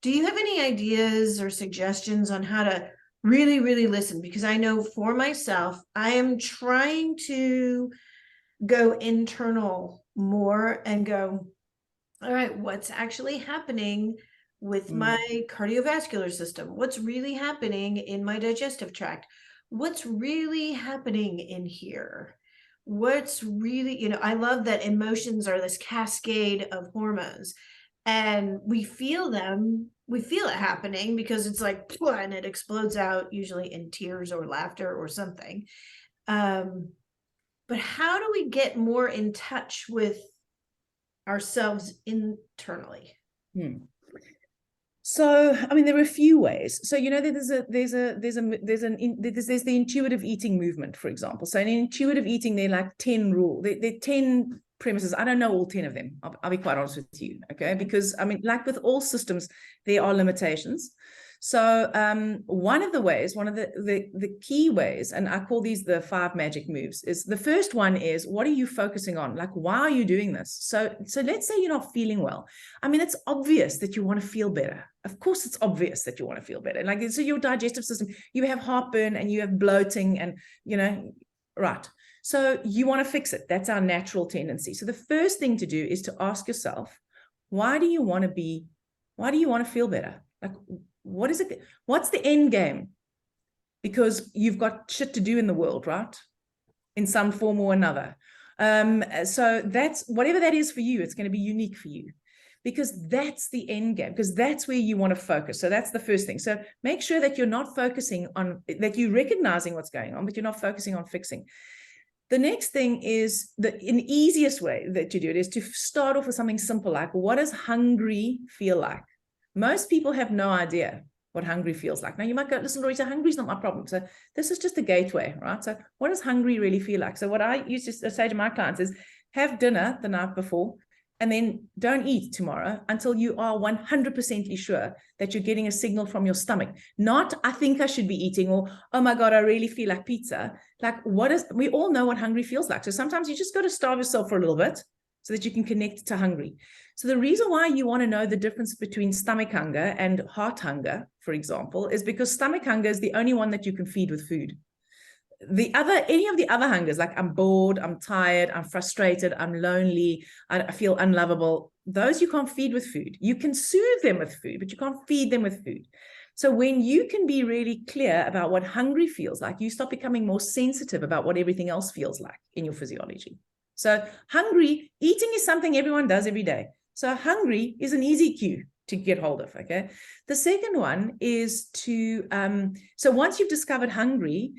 Do you have any ideas or suggestions on how to really, really listen? Because I know for myself, I am trying to go internal more and go, all right, what's actually happening with my cardiovascular system? What's really happening in my digestive tract? What's really happening in here? What's really, I love that emotions are this cascade of hormones, and we feel it happening because it's like, and it explodes out, usually in tears or laughter or something. But how do we get more in touch with ourselves internally? So, I mean, there are a few ways. So, there's the intuitive eating movement, for example. So in intuitive eating, there are like 10 rules. There are 10 premises. I don't know all 10 of them. I'll be quite honest with you. Okay. Because I mean, like with all systems, there are limitations. So one of the key ways, and I call these the 5 magic moves, is the first one is, what are you focusing on? Like, why are you doing this? So let's say you're not feeling well. I mean, it's obvious that you want to feel better. Of course, it's obvious that you want to feel better. Like, so your digestive system, you have heartburn and you have bloating and, right. So you want to fix it. That's our natural tendency. So the first thing to do is to ask yourself, why do you want to feel better? Like, what is it? What's the end game? Because you've got shit to do in the world, right? In some form or another. So that's whatever that is for you, it's going to be unique for you, because that's the end game, because that's where you want to focus. So that's the first thing. So make sure that you're not focusing on, that you're recognizing what's going on, but you're not focusing on fixing. The next thing is an easiest way that you do it is to start off with something simple, like, what does hungry feel like? Most people have no idea what hungry feels like. Now you might go, listen, Loretta, hungry is not my problem. So this is just a gateway, right? So what does hungry really feel like? So what I used to say to my clients is, have dinner the night before, and then don't eat tomorrow until you are 100% sure that you're getting a signal from your stomach. Not, I think I should be eating, or, oh my God, I really feel like pizza. Like, we all know what hungry feels like. So sometimes you just got to starve yourself for a little bit so that you can connect to hungry. So the reason why you want to know the difference between stomach hunger and heart hunger, for example, is because stomach hunger is the only one that you can feed with food. Any of the other hungers, like I'm bored, I'm tired, I'm frustrated, I'm lonely, I feel unlovable, those you can't feed with food. You can soothe them with food, but you can't feed them with food. So when you can be really clear about what hungry feels like, you start becoming more sensitive about what everything else feels like in your physiology. So hungry, eating is something everyone does every day. So hungry is an easy cue to get hold of, okay? The second one is to, so once you've discovered hungry,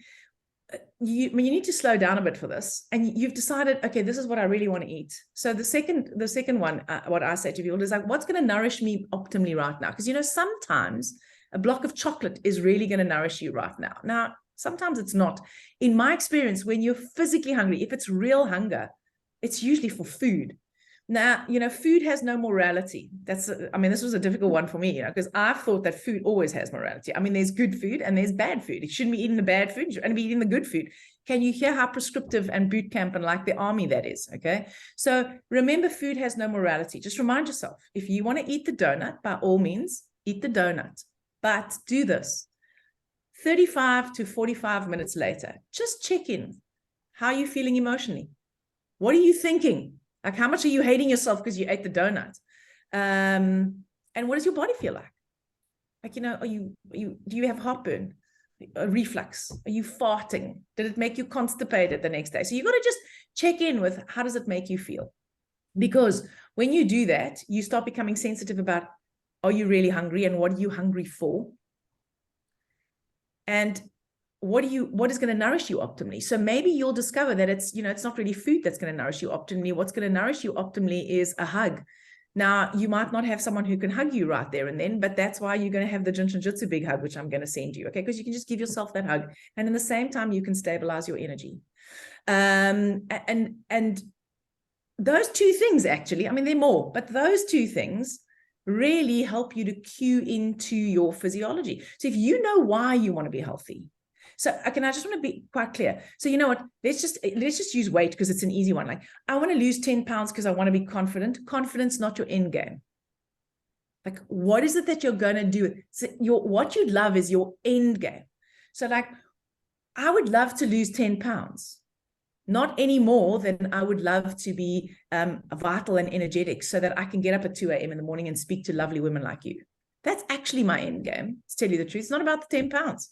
you need to slow down a bit for this, and you've decided, okay, this is what I really want to eat. So the second one, what I say to people is like, what's going to nourish me optimally right now? Because, you know, sometimes a block of chocolate is really going to nourish you right now. Now, sometimes it's not. In my experience, when you're physically hungry, if it's real hunger, it's usually for food. Now, you know, food has no morality. I mean, this was a difficult one for me, you know, because I've thought that food always has morality. I mean, there's good food and there's bad food. You shouldn't be eating the bad food. You should only be eating the good food. Can you hear how prescriptive and boot camp and like the army that is? Okay. So remember, food has no morality. Just remind yourself, if you want to eat the donut, by all means, eat the donut. But do this 35 to 45 minutes later. Just check in. How are you feeling emotionally? What are you thinking? Like, how much are you hating yourself because you ate the donut? And what does your body feel like? Like, you know, do you have heartburn, a reflux? Are you farting? Did it make you constipated the next day? So you got to just check in with, how does it make you feel? Because when you do that, you start becoming sensitive about, are you really hungry, and what are you hungry for? And what is going to nourish you optimally? So maybe you'll discover that it's, you know, it's not really food that's going to nourish you optimally. What's going to nourish you optimally is a hug. Now, you might not have someone who can hug you right there and then, but that's why you're going to have the Jinshinjutsu big hug, which I'm going to send you, okay? Because you can just give yourself that hug, and in the same time, you can stabilize your energy. And those two things, actually, I mean, there are more, but those two things really help you to cue into your physiology. So if you know why you want to be healthy, so I just want to be quite clear. So you know what, let's just use weight, because it's an easy one. Like, I want to lose 10 pounds because I want to be confident. Confidence, not your end game. Like, what is it that you're going to do? So what you'd love is your end game. So like, I would love to lose 10 pounds, not any more than I would love to be vital and energetic, so that I can get up at 2 a.m. in the morning and speak to lovely women like you. That's actually my end game, to tell you the truth. It's not about the 10 pounds.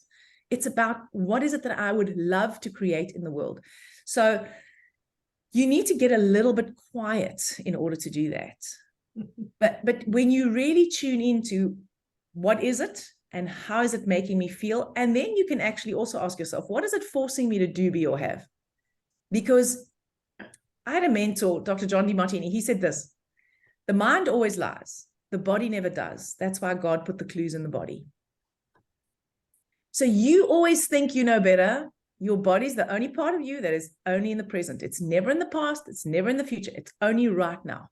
It's about, what is it that I would love to create in the world? So you need to get a little bit quiet in order to do that. But when you really tune into what is it and how is it making me feel, and then you can actually also ask yourself, what is it forcing me to do, be, or have? Because I had a mentor, Dr. John DeMartini. He said this: the mind always lies, the body never does. That's why God put the clues in the body. So you always think you know better. Your body's the only part of you that is only in the present. It's never in the past. It's never in the future. It's only right now.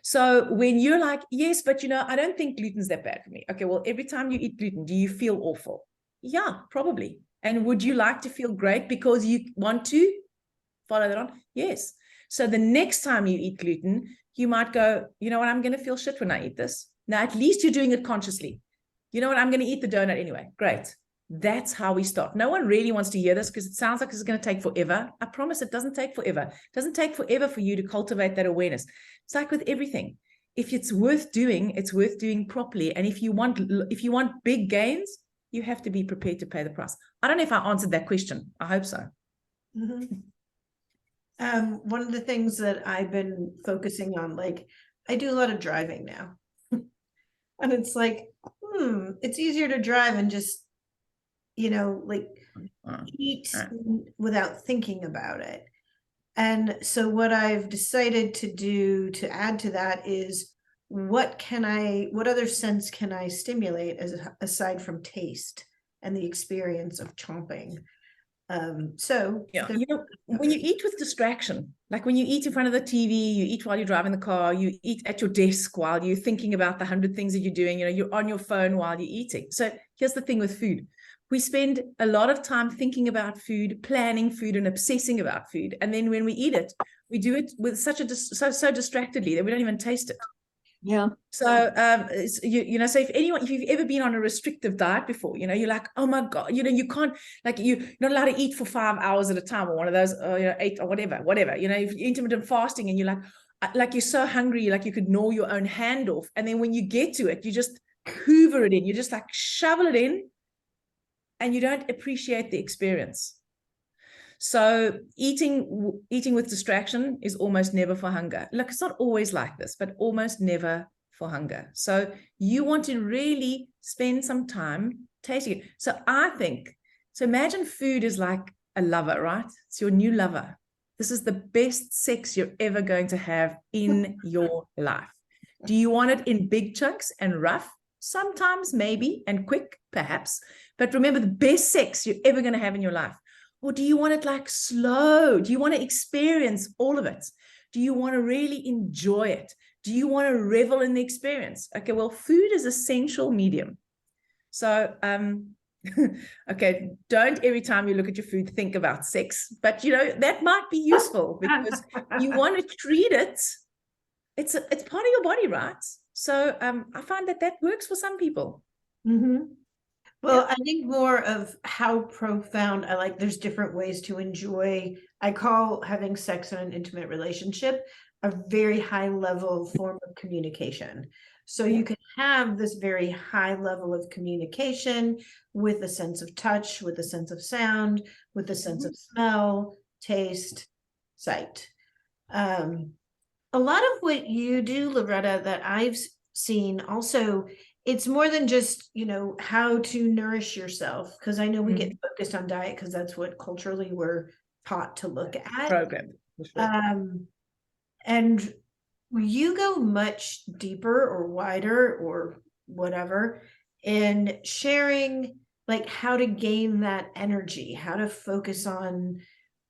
So when you're like, yes, but you know, I don't think gluten's that bad for me. Okay, well, every time you eat gluten, do you feel awful? Yeah, probably. And would you like to feel great because you want to follow that on? Yes. So the next time you eat gluten, you might go, you know what, I'm going to feel shit when I eat this. Now, at least you're doing it consciously. You know what, I'm going to eat the donut anyway. Great. That's how we start. No one really wants to hear this because it sounds like it's going to take forever. I promise it doesn't take forever. It doesn't take forever for you to cultivate that awareness. It's like with everything. If it's worth doing properly. And if you want big gains, you have to be prepared to pay the price. I don't know if I answered that question. I hope so. Mm-hmm. One of the things that I've been focusing on, like, I do a lot of driving now. And it's like, it's easier to drive and just, you know, like eat without thinking about it. And so what I've decided to do to add to that is, what other sense can I stimulate aside from taste and the experience of chomping? So yeah, you know, when you eat with distraction, like when you eat in front of the TV, you eat while you're driving the car, you eat at your desk while you're thinking about the 100 things that you're doing, you know, you're on your phone while you're eating. So here's the thing with food. We spend a lot of time thinking about food, planning food, and obsessing about food. And then when we eat it, we do it with so distractedly that we don't even taste it. Yeah. So, you know, so if you've ever been on a restrictive diet before, you know, you're like, oh my God, you know, you can't, like, you're not allowed to eat for 5 hours at a time, or one of those, you know, 8 or whatever, you know, if you're intermittent fasting and you're like you're so hungry, like you could gnaw your own hand off. And then when you get to it, you just hoover it in, you just like shovel it in, and you don't appreciate the experience. So eating with distraction is almost never for hunger. Look, it's not always like this, but almost never for hunger. So you want to really spend some time tasting it. So imagine food is like a lover, right? It's your new lover. This is the best sex you're ever going to have in your life. Do you want it in big chunks and rough? Sometimes, maybe, and quick, perhaps. But remember, the best sex you're ever going to have in your life. Or do you want it like slow? Do you want to experience all of it? Do you want to really enjoy it? Do you want to revel in the experience? Okay, well, food is essential medium. So, okay, don't every time you look at your food think about sex, but that might be useful because you want to treat it. It's part of your body, right? So I find that works for some people. Mm-hmm. Well, I think more of how profound there's different ways to enjoy. I call having sex in an intimate relationship a very high level form of communication. So you can have this very high level of communication with a sense of touch, with a sense of sound, with a sense of smell, taste, sight. A lot of what you do, Loretta, that I've seen also, it's more than just, how to nourish yourself. Because I know we get focused on diet because that's what culturally we're taught to look at. Program. For sure. And you go much deeper or wider or whatever in sharing how to gain that energy, how to focus on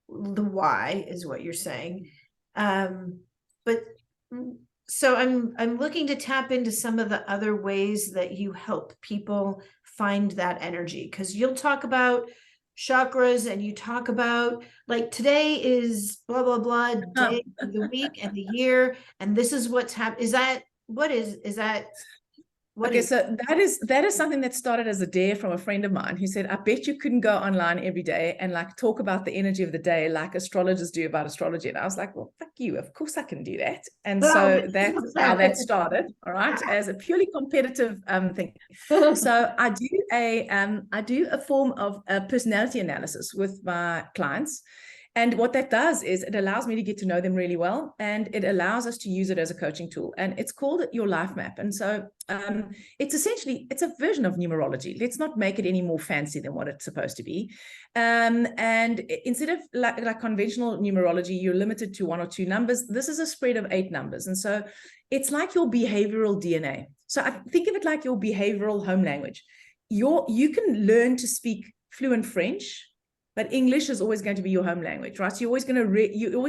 the why is what you're saying. But so I'm looking to tap into some of the other ways that you help people find that energy, because you'll talk about chakras and you talk about today is blah blah blah day of the week and the year, and this is what's happened. So that is something that started as a dare from a friend of mine who said, I bet you couldn't go online every day and talk about the energy of the day like astrologers do about astrology. And I was like, well, fuck you. Of course I can do that. And so that's how that started, all right, as a purely competitive thing. So I do a form of personality analysis with my clients. And what that does is it allows me to get to know them really well, and it allows us to use it as a coaching tool. And it's called your life map. And so it's a version of numerology. Let's not make it any more fancy than what it's supposed to be. And instead of like conventional numerology, you're limited to 1 or 2 numbers. This is a spread of 8 numbers. And so it's like your behavioral DNA. So I think of it like your behavioral home language. You can learn to speak fluent French, but English is always going to be your home language, right? So you're always going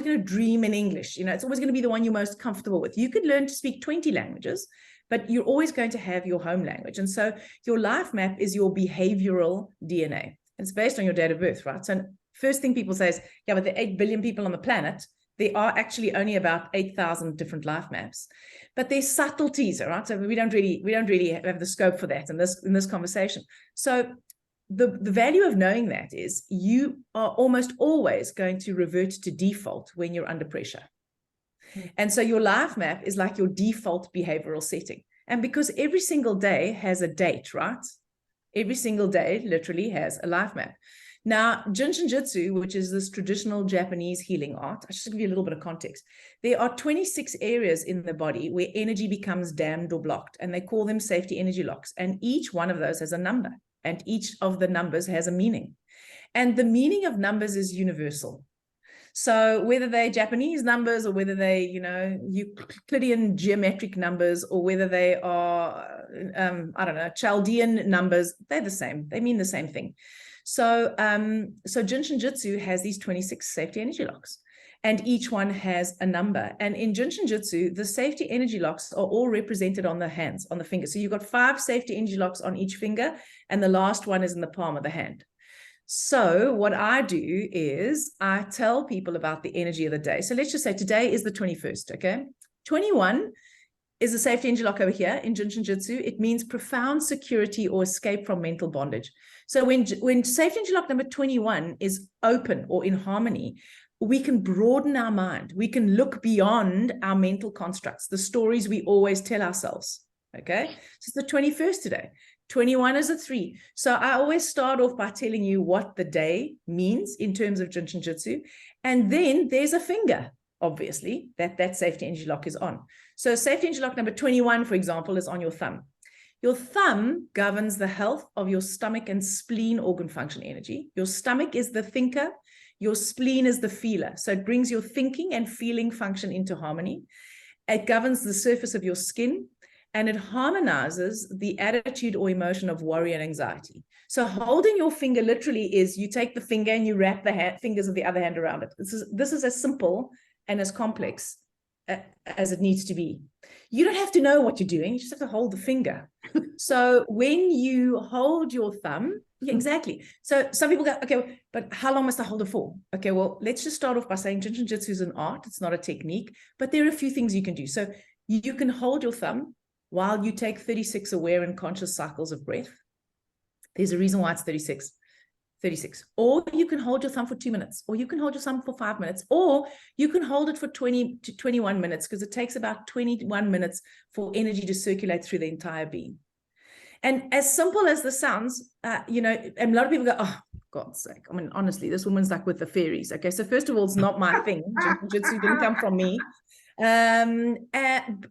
to dream in English. It's always going to be the one you're most comfortable with. You could learn to speak 20 languages, but you're always going to have your home language. And so your life map is your behavioral DNA. It's based on your date of birth, right? So first thing people say is, yeah, but there are 8 billion people on the planet. There are actually only about 8,000 different life maps, but there's subtleties, all right? So we don't really have the scope for that in this conversation. So the value of knowing that is you are almost always going to revert to default when you're under pressure. And so your life map is like your default behavioral setting. And because every single day has a date, right? Every single day literally has a life map. Now, Jinshinjutsu, which is this traditional Japanese healing art, I should give you a little bit of context. There are 26 areas in the body where energy becomes dammed or blocked, and they call them safety energy locks. And each one of those has a number. And each of the numbers has a meaning. And the meaning of numbers is universal. So whether they're Japanese numbers or whether they, Euclidean geometric numbers or whether they are, Chaldean numbers, they're the same. They mean the same thing. So Jinshinjutsu has these 26 safety energy locks. And each one has a number. And in Jinshinjutsu, the safety energy locks are all represented on the hands, on the fingers. So you've got 5 safety energy locks on each finger, and the last one is in the palm of the hand. So what I do is I tell people about the energy of the day. So let's just say today is the 21st, okay? 21 is a safety energy lock over here in Jinshinjutsu. It means profound security or escape from mental bondage. So when safety energy lock number 21 is open or in harmony, we can broaden our mind. We can look beyond our mental constructs, the stories we always tell ourselves. Okay, so it's the 21st today. 21 is a 3. So I always start off by telling you what the day means in terms of Jin Shin Jyutsu. And then there's a finger, obviously, that safety energy lock is on. So safety energy lock number 21, for example, is on your thumb. Your thumb governs the health of your stomach and spleen organ function energy. Your stomach is the thinker. Your spleen is the feeler. So it brings your thinking and feeling function into harmony. It governs the surface of your skin, and it harmonizes the attitude or emotion of worry and anxiety. So holding your finger literally is you take the finger and you wrap the fingers of the other hand around it. This is as simple and as complex as it needs to be. You don't have to know what you're doing. You just have to hold the finger. So when you hold your thumb, yeah, exactly. So some people go, okay, but how long must I hold it for? Okay, well, let's just start off by saying Jin Shin Jyutsu is an art. It's not a technique, but there are a few things you can do. So you can hold your thumb while you take 36 aware and conscious cycles of breath. There's a reason why it's 36. Or you can hold your thumb for 2 minutes, or you can hold your thumb for 5 minutes, or you can hold it for 20 to 21 minutes, because it takes about 21 minutes for energy to circulate through the entire being. And as simple as this sounds, you know, and a lot of people go, oh, God's sake. I mean, honestly, this woman's like with the fairies. Okay, so first of all, it's not my thing. Jiu-jitsu didn't come from me.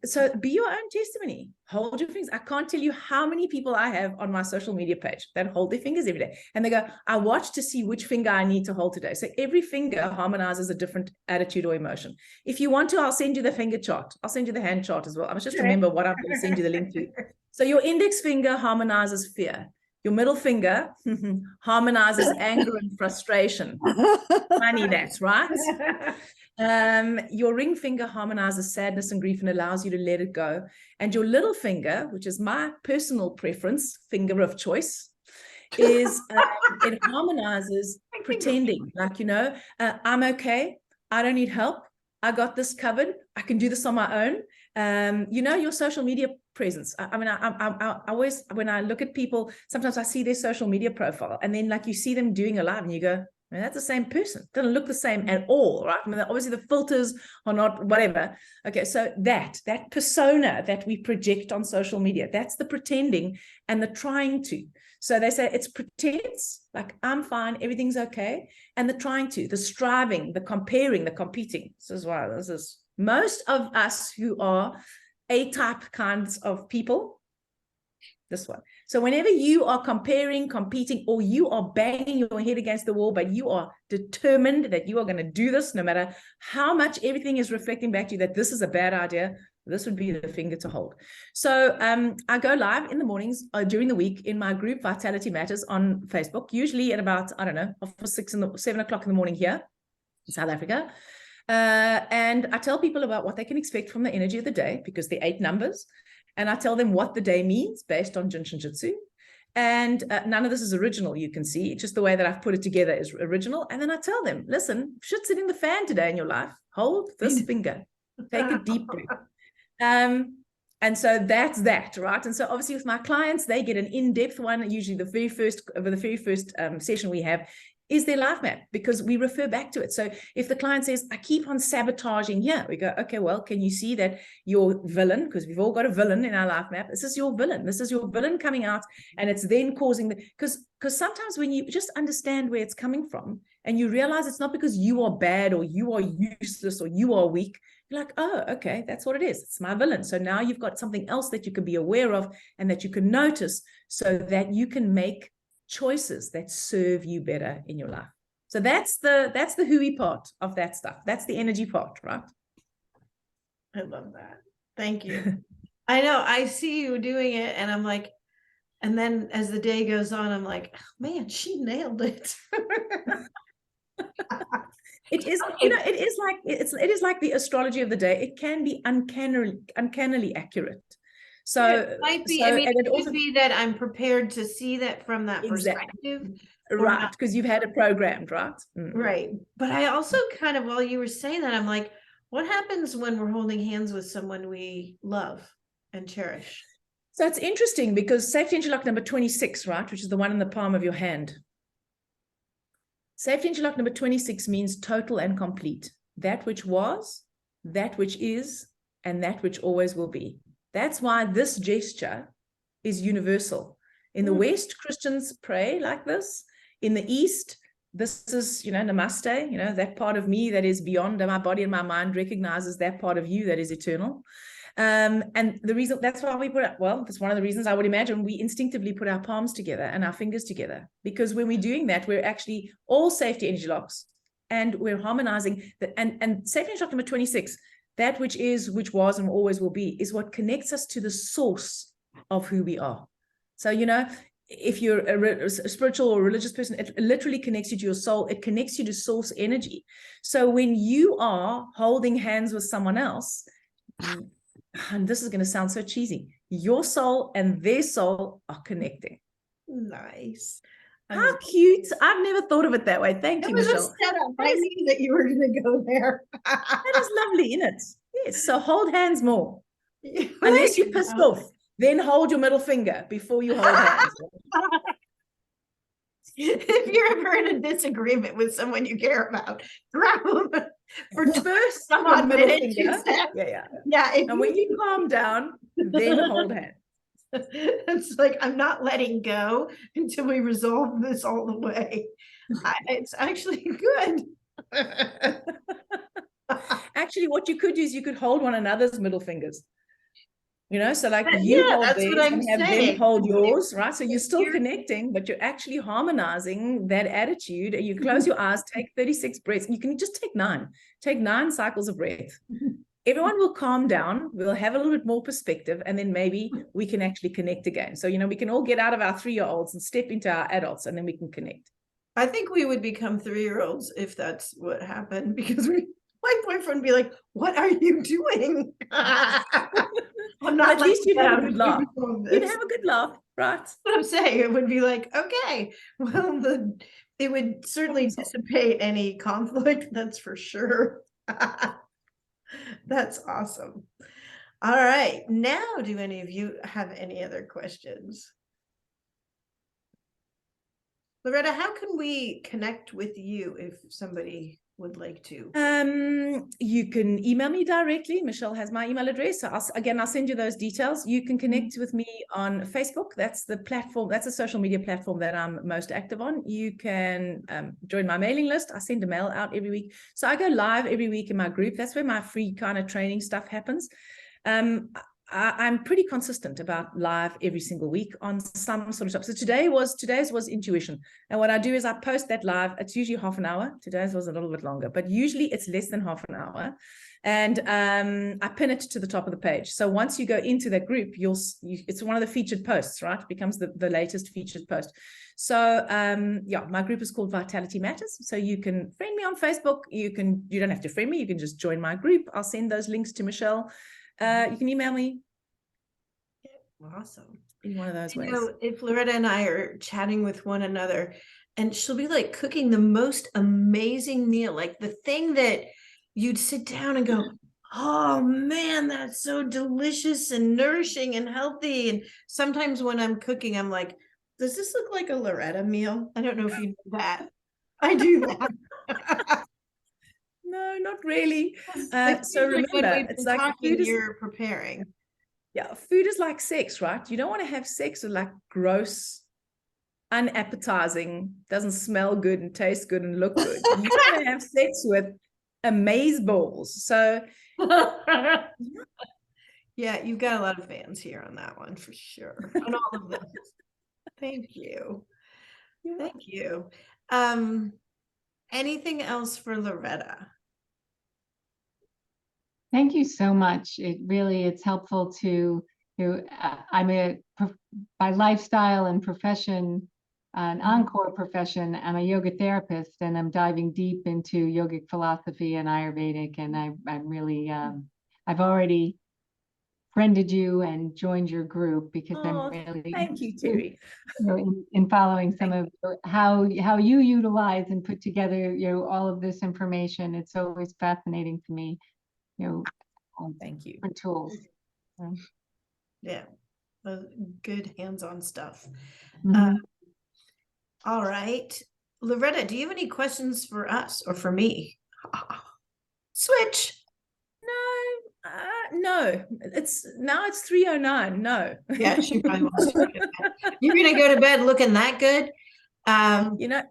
So be your own testimony. Hold your fingers. I can't tell you how many people I have on my social media page that hold their fingers every day, and they go, I watch to see which finger I need to hold today. So every finger harmonizes a different attitude or emotion. If you want to, I'll send you the finger chart. I'll send you the hand chart as well. I must just remember what I'm going to send you the link to. So your index finger harmonizes fear. Your middle finger harmonizes anger and frustration. Funny, that's right. Your ring finger harmonizes sadness and grief and allows you to let it go. And your little finger, which is my personal preference, finger of choice, is it harmonizes pretending, like, you know, I'm okay. I don't need help. I got this covered. I can do this on my own. You know, your social media presence. I mean, I always, when I look at people, sometimes I see their social media profile, and then like you see them doing a live and you go, I mean, that's the same person. Doesn't look the same at all, right? I mean, obviously the filters are not whatever. Okay, so that persona that we project on social media, that's the pretending and the trying to. So they say it's pretense, like I'm fine, everything's okay, and the trying to, the striving, the comparing, the competing. This is most of us who are A-type kinds of people, this one. So whenever you are comparing, competing, or you are banging your head against the wall, but you are determined that you are going to do this, no matter how much everything is reflecting back to you that this is a bad idea, this would be the finger to hold. So I go live in the mornings during the week in my group Vitality Matters on Facebook, usually at about, I don't know, 7 o'clock in the morning here in South Africa. And I tell people about what they can expect from the energy of the day, because they're 8 numbers. And I tell them what the day means based on Jin Shin Jyutsu. And none of this is original, you can see. Just the way that I've put it together is original. And then I tell them, listen, shit's hitting the fan today in your life. Hold this finger. Take a deep breath. And so that's that, right? And so obviously with my clients, they get an in-depth one. Usually the very first session we have is their life map, because we refer back to it. So if the client says, I keep on sabotaging here, we go, okay, well, can you see that your villain, because we've all got a villain in our life map, this is your villain. This is your villain coming out, and it's then causing because sometimes when you just understand where it's coming from and you realize it's not because you are bad or you are useless or you are weak, you're like, oh, okay, that's what it is. It's my villain. So now you've got something else that you can be aware of and that you can notice, so that you can make choices that serve you better in your life. So that's the hooey part of that stuff. That's the energy part, right? I love that. Thank you. I know, I see you doing it, and I'm like, and then as the day goes on, I'm like, oh, man, she nailed it. It is, you know, it is like the astrology of the day. It can be uncannily accurate. So it might be, so, I mean, and it could be that I'm prepared to see that from that perspective. Right, because you've had it programmed, right? Right. But I also kind of, while you were saying that, I'm like, what happens when we're holding hands with someone we love and cherish? So it's interesting, because safety energy lock number 26, right, which is the one in the palm of your hand. Safety energy lock number 26 means total and complete. That which was, that which is, and that which always will be. That's why this gesture is universal. In the West, Christians pray like this. In the East, this is, namaste, that part of me that is beyond my body and my mind recognizes that part of you that is eternal. And the reason that's why that's one of the reasons I would imagine we instinctively put our palms together and our fingers together, because when we're doing that, we're actually all safety energy locks and we're harmonizing that. And safety energy lock number 26, that which was, and always will be, is what connects us to the source of who we are. So, if you're a spiritual or religious person, it literally connects you to your soul. It connects you to source energy. So when you are holding hands with someone else, and this is going to sound so cheesy, your soul and their soul are connecting. Nice. How cute. I've never thought of it that way. Thank you, Michelle. It was a setup. I knew that you were going to go there. That is lovely, isn't it? Yes. So hold hands more. Yeah, Unless you're pissed off, then hold your middle finger before you hold hands. If you're ever in a disagreement with someone you care about, grab them for first some odd middle minute. finger. Yeah. Yeah. And when you calm down, then hold hands. It's like, I'm not letting go until we resolve this all the way. It's actually good. Actually, what you could do is you could hold one another's middle fingers. So like you hold that's theirs what I'm and have saying. them hold yours, right? So you're still connecting, but you're actually harmonizing that attitude. You close your eyes, take 36 breaths. You can just take 9. Take 9 cycles of breath. Everyone will calm down. We'll have a little bit more perspective, and then maybe we can actually connect again. So, we can all get out of our 3-year-olds and step into our adults, and then we can connect. I think we would become 3-year-olds if that's what happened, because my boyfriend would be like, "What are you doing?" I'm not. At least you'd have a good laugh. You'd have a good laugh, right? That's what I'm saying. It would be like, okay, well, it would certainly dissipate any conflict. That's for sure. That's awesome. All right. Now, do any of you have any other questions? Loretta, how can we connect with you if somebody would like to? You can email me directly. Michelle has my email address. So I'll send you those details. You can connect with me on Facebook. That's the platform. That's a social media platform that I'm most active on. You can join my mailing list. I send a mail out every week. So I go live every week in my group. That's where my free kind of training stuff happens. I'm pretty consistent about live every single week on some sort of stuff. So today's was intuition. And what I do is I post that live. It's usually half an hour. Today's was a little bit longer, but usually it's less than half an hour. And I pin it to the top of the page. So once you go into that group, it's one of the featured posts, right? It becomes the latest featured post. So my group is called Vitality Matters. So you can friend me on Facebook. You don't have to friend me. You can just join my group. I'll send those links to Michelle. You can email me. Awesome. In one of those ways. If Loretta and I are chatting with one another, and she'll be like cooking the most amazing meal, like the thing that you'd sit down and go, oh man, that's so delicious and nourishing and healthy. And sometimes when I'm cooking, I'm like, does this look like a Loretta meal? I don't know if you know that. I do that. No, not really. Like, so remember, it's like food you're preparing. Yeah, food is like sex, right? You don't want to have sex with like gross, unappetizing, doesn't smell good and taste good and look good. You want to have sex with amazeballs. So yeah, you've got a lot of fans here on that one for sure. On all of them. Thank you. Thank you. Anything else for Loretta? Thank you so much. It's helpful to, I'm by lifestyle and profession, an encore profession. I'm a yoga therapist, and I'm diving deep into yogic philosophy and Ayurvedic. And I'm really, I've already friended you and joined your group because I'm really, thank you, Terry. In following some of how you utilize and put together, all of this information. It's always fascinating to me. Thank you. Different tools. Yeah, good hands-on stuff. Mm-hmm. All right, Loretta, do you have any questions for us or for me? Switch. No, it's 3:09. No. Yeah, she probably wants to go to bed. You're gonna go to bed looking that good. You know,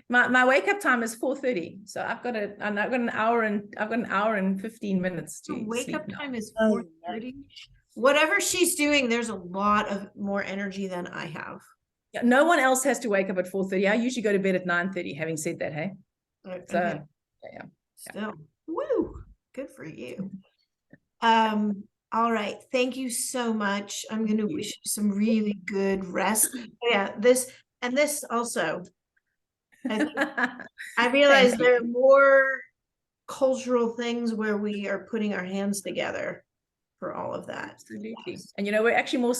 my wake up time is 4:30, so I've got an hour and 15 minutes to wake sleep up now. time is 4:30. Whatever she's doing, there's a lot of more energy than I have. Yeah, no one else has to wake up at 4:30. I usually go to bed at 9:30. Having said that, hey, so Okay. yeah. Still, woo, good for you. All right, thank you so much. I'm gonna wish you some really good rest. Yeah, this also. I realize Thank you. there are more cultural things where we are putting our hands together for all of that. Absolutely. And you know, we're actually more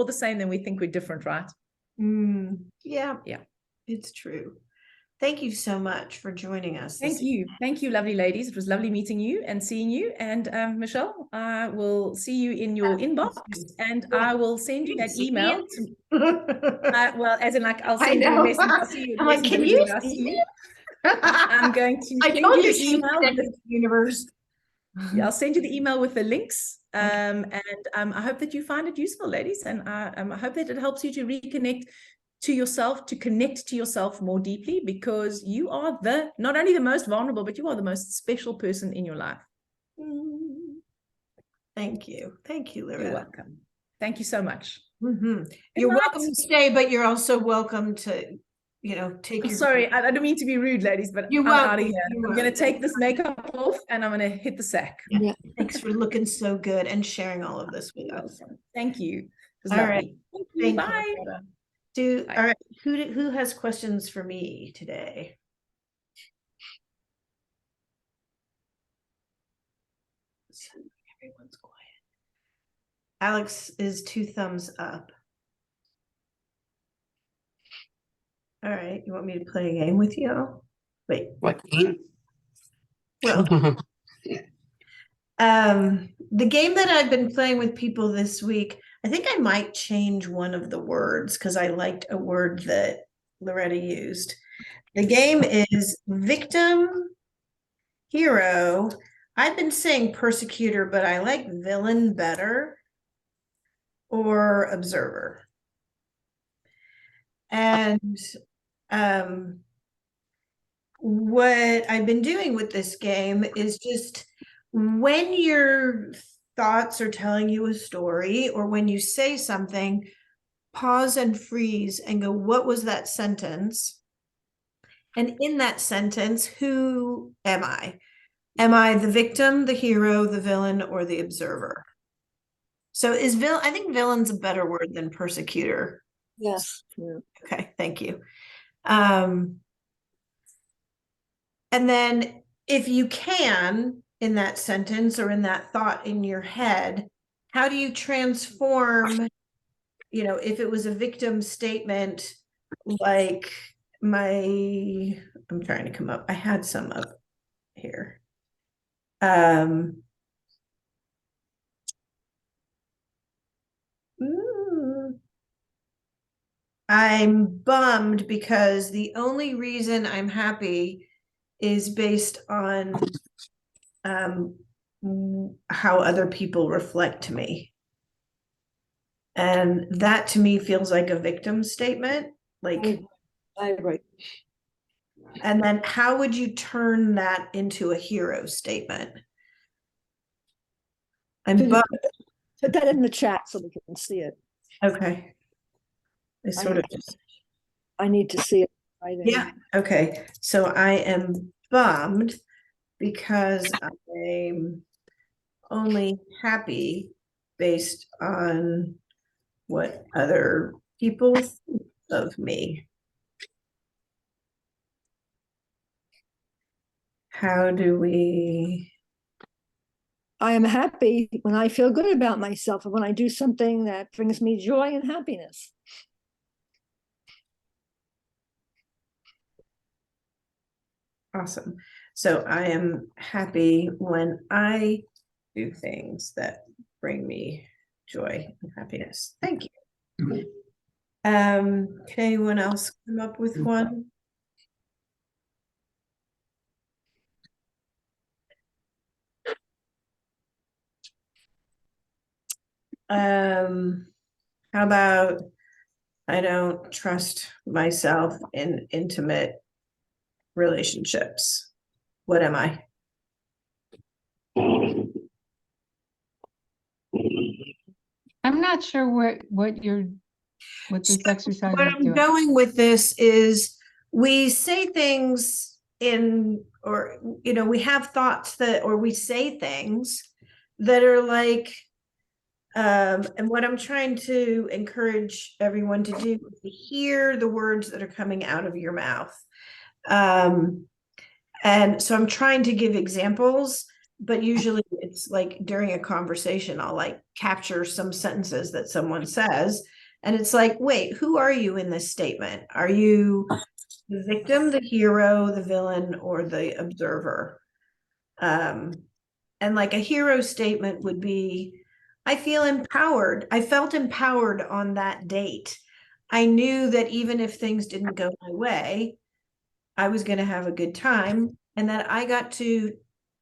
the same than we think we're different, right? Yeah, Yeah. it's true. Thank you so much for joining us. Thank you. Thank you, lovely ladies. It was lovely meeting you and seeing you. And Michelle, I will see you in your inbox, and I will send you that email. Well, as in, like, I'll send you a message. I'll see you. I'm like, can you I'll see see you. I'm going to I send told you you the she email. was in the universe. I'll send you the email with the links. And I hope that you find it useful, ladies. And I hope that it helps you to reconnect to yourself, to connect to yourself more deeply, because you are not only the most vulnerable, but you are the most special person in your life. Thank you. Thank you, Loretta. You're welcome. Thank you so much. You're welcome to stay, but you're also welcome to, take your. Sorry, I don't mean to be rude, ladies, but I'm out of here. I'm going to take this makeup off and I'm going to hit the sack. Yeah. Thanks for looking so good and sharing all of this with us. Thank you. It was All lovely. right. Thank you. Bye. Bye. All right. Who has questions for me today? Everyone's quiet. Alex is 2 thumbs up. All right. You want me to play a game with you? Wait. What game? Well, the game that I've been playing with people this week, I think I might change one of the words because I liked a word that Loretta used. The game is victim, hero. I've been saying persecutor, but I like villain better, or observer. And what I've been doing with this game is just when your thoughts are telling you a story, or when you say something, pause and freeze and go, what was that sentence? And in that sentence, who am I? Am I the victim, the hero, the villain, or the observer? So I think villain's a better word than persecutor. Yes. Yeah. Okay, thank you. And then if you can, in that sentence or in that thought in your head, how do you transform, if it was a victim statement, like I'm trying to come up, I had some up here. I'm bummed because the only reason I'm happy is based on how other people reflect me. And that to me feels like a victim statement. Like, Right. and then how would you turn that into a hero statement? I'm bummed. Put that in the chat so we can see it. Okay. I need to see it. Yeah. Okay. So I am bummed because I'm only happy based on what other people think of me. How do we? I am happy when I feel good about myself and when I do something that brings me joy and happiness. Awesome. So I am happy when I do things that bring me joy and happiness. Thank you. Can anyone else come up with one? How about I don't trust myself in intimate relationships? What am I? I'm not sure what this exercise Where is I'm doing. going with this is we say things or we have thoughts or we say things that are like, and what I'm trying to encourage everyone to do is to hear the words that are coming out of your mouth. And so I'm trying to give examples, but usually it's like during a conversation, I'll like capture some sentences that someone says. And it's like, wait, who are you in this statement? Are you the victim, the hero, the villain, or the observer? And like a hero statement would be, I feel empowered. I felt empowered on that date. I knew that even if things didn't go my way, I was going to have a good time and that I got to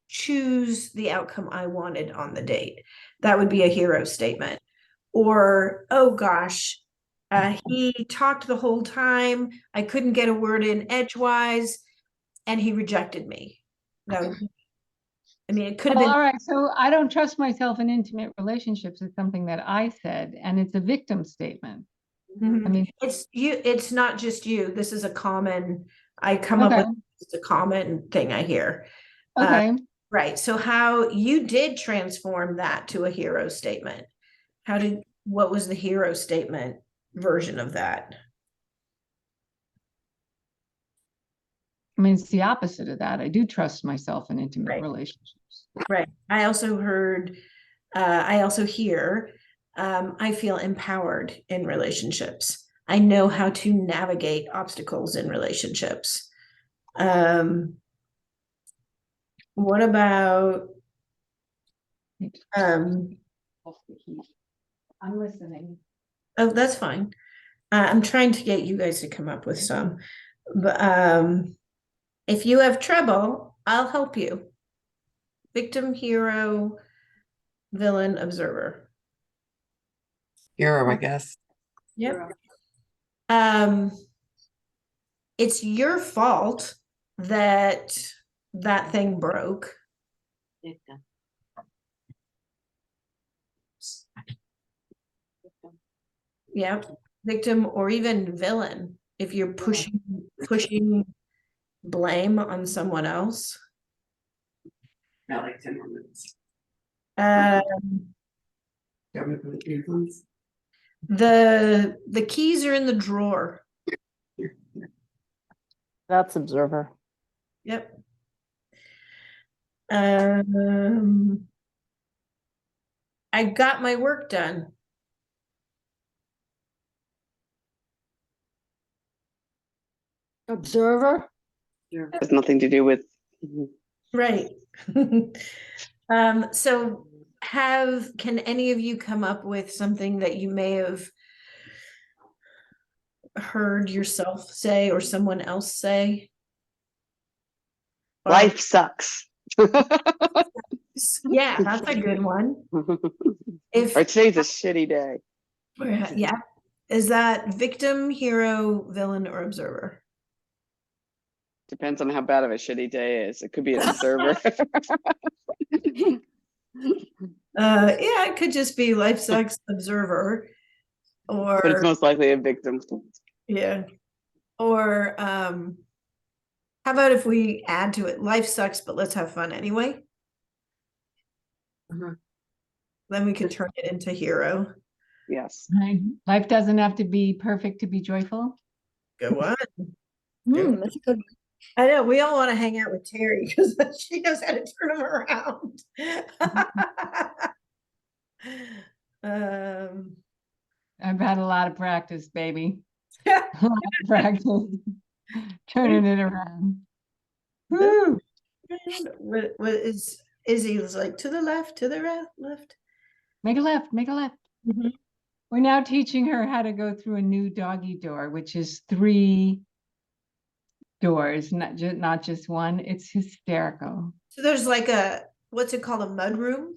choose the outcome I wanted on the date. That would be a hero statement. Or, oh gosh, he talked the whole time. I couldn't get a word in edgewise, and he rejected me. That would be, I mean, it could have Well, been. all right, so I don't trust myself in intimate relationships is something that I said, and it's a victim statement. I mean, It's you, it's not just you. This is a common, I come up okay, with, it's a common thing I hear. okay. Right. So how you did transform that to a hero statement. What was the hero statement version of that? I mean, it's the opposite of that. I do trust myself in intimate Right. relationships. Right. I also hear, I feel empowered in relationships. I know how to navigate obstacles in relationships. What about, I'm listening. oh, that's fine. I'm trying to get you guys to come up with some, but, if you have trouble, I'll help you. Victim, hero, villain, observer. Hero, I guess. Yep. It's your fault that that thing broke. Yep. Victim or even villain. If you're pushing blame on someone else. Not like 10 more minutes. The keys are in the drawer. That's observer. Yep. I got my work done. Observer. Has nothing to do with. Right. So can any of you come up with something that you may have heard yourself say or someone else say? Or- Life sucks. Yeah, that's a good one. If Or today's a shitty day. yeah, is that victim, hero, villain, or observer? Depends on how bad of a shitty day is. It could be an observer. Yeah, it could just be life sucks, observer, But it's or most likely a victim. yeah, or how about if we add to it, life sucks, but let's have fun anyway. Then we could turn it into hero. Yes. Right. Life doesn't have to be perfect to be joyful. Go on. That's a good one. I know we all want to hang out with Terry because she knows how to turn them around. I've had a lot of practice, baby. A lot of practice turning it around. Woo! What is Izzy was like to the left, to the left. Make a left, make a left. Mhm. We're now teaching her how to go through a new doggy door, which is 3 doors, not just one. It's hysterical. So there's like what's it called, a mud room?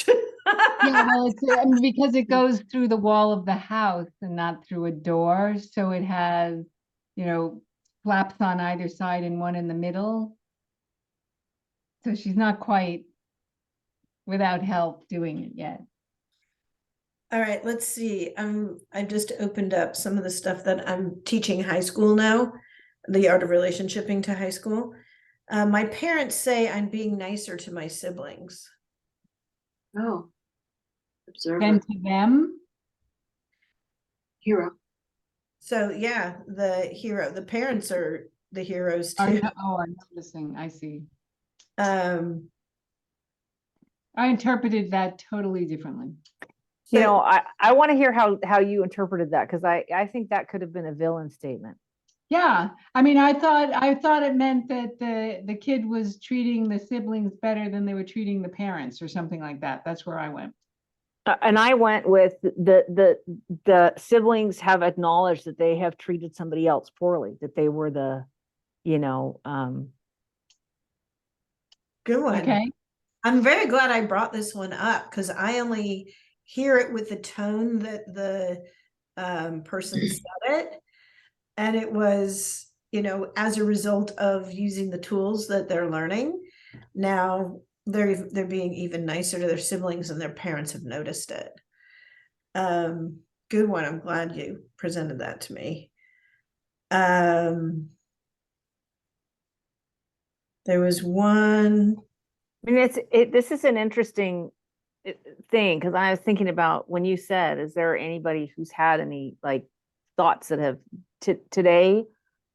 Yeah, well, I mean, because it goes through the wall of the house and not through a door, so it has, flaps on either side and one in the middle. So she's not quite without help doing it yet. All right, let's see. I've just opened up some of the stuff that I'm teaching high school now, the art of relationshiping to high school. My parents say I'm being nicer to my siblings. Oh. Observer, And to them, hero. So yeah, the parents are the heroes too. I'm noticing, I see. Um, I interpreted that totally differently. You so- know, I want to hear how you interpreted that, because I think that could have been a villain statement. Yeah, I mean, I thought it meant that the kid was treating the siblings better than they were treating the parents or something like that. That's where I went. And I went with the siblings have acknowledged that they have treated somebody else poorly, that they were the, good one. Okay. I'm very glad I brought this one up because I only hear it with the tone that the person said it. And it was, as a result of using the tools that they're learning. Now they're being even nicer to their siblings and their parents have noticed it. Good one. I'm glad you presented that to me. There was one. I mean, this is an interesting thing, because I was thinking about when you said, is there anybody who's had any like thoughts that have today?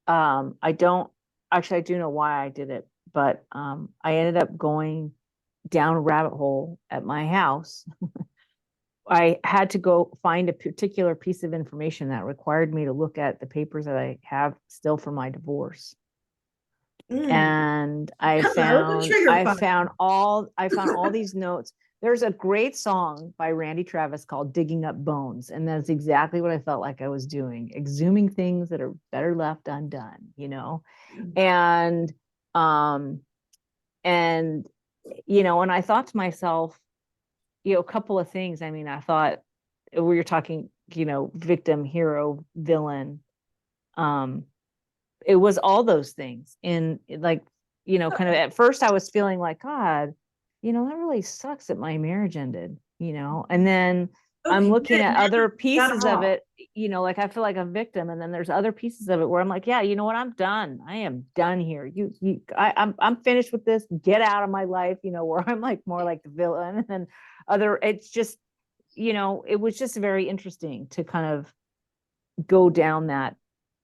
I don't actually, I do know why I did it, but I ended up going down a rabbit hole at my house. I had to go find a particular piece of information that required me to look at the papers that I have still for my divorce. And I found all these notes. There's a great song by Randy Travis called Digging Up Bones, and that's exactly what I felt like I was doing, exhuming things that are better left undone, and and I thought to myself, a couple of things. I mean, I thought, we were talking, victim, hero, villain, it was all those things. And like, kind of at first I was feeling like, God, that really sucks that my marriage ended, and then I'm looking at other pieces of it, like I feel like a victim. And then there's other pieces of it where I'm like, yeah, you know what? I'm done. I am done here. I'm finished with this. Get out of my life, where I'm like more like the villain. And then it's just, it was just very interesting to kind of go down that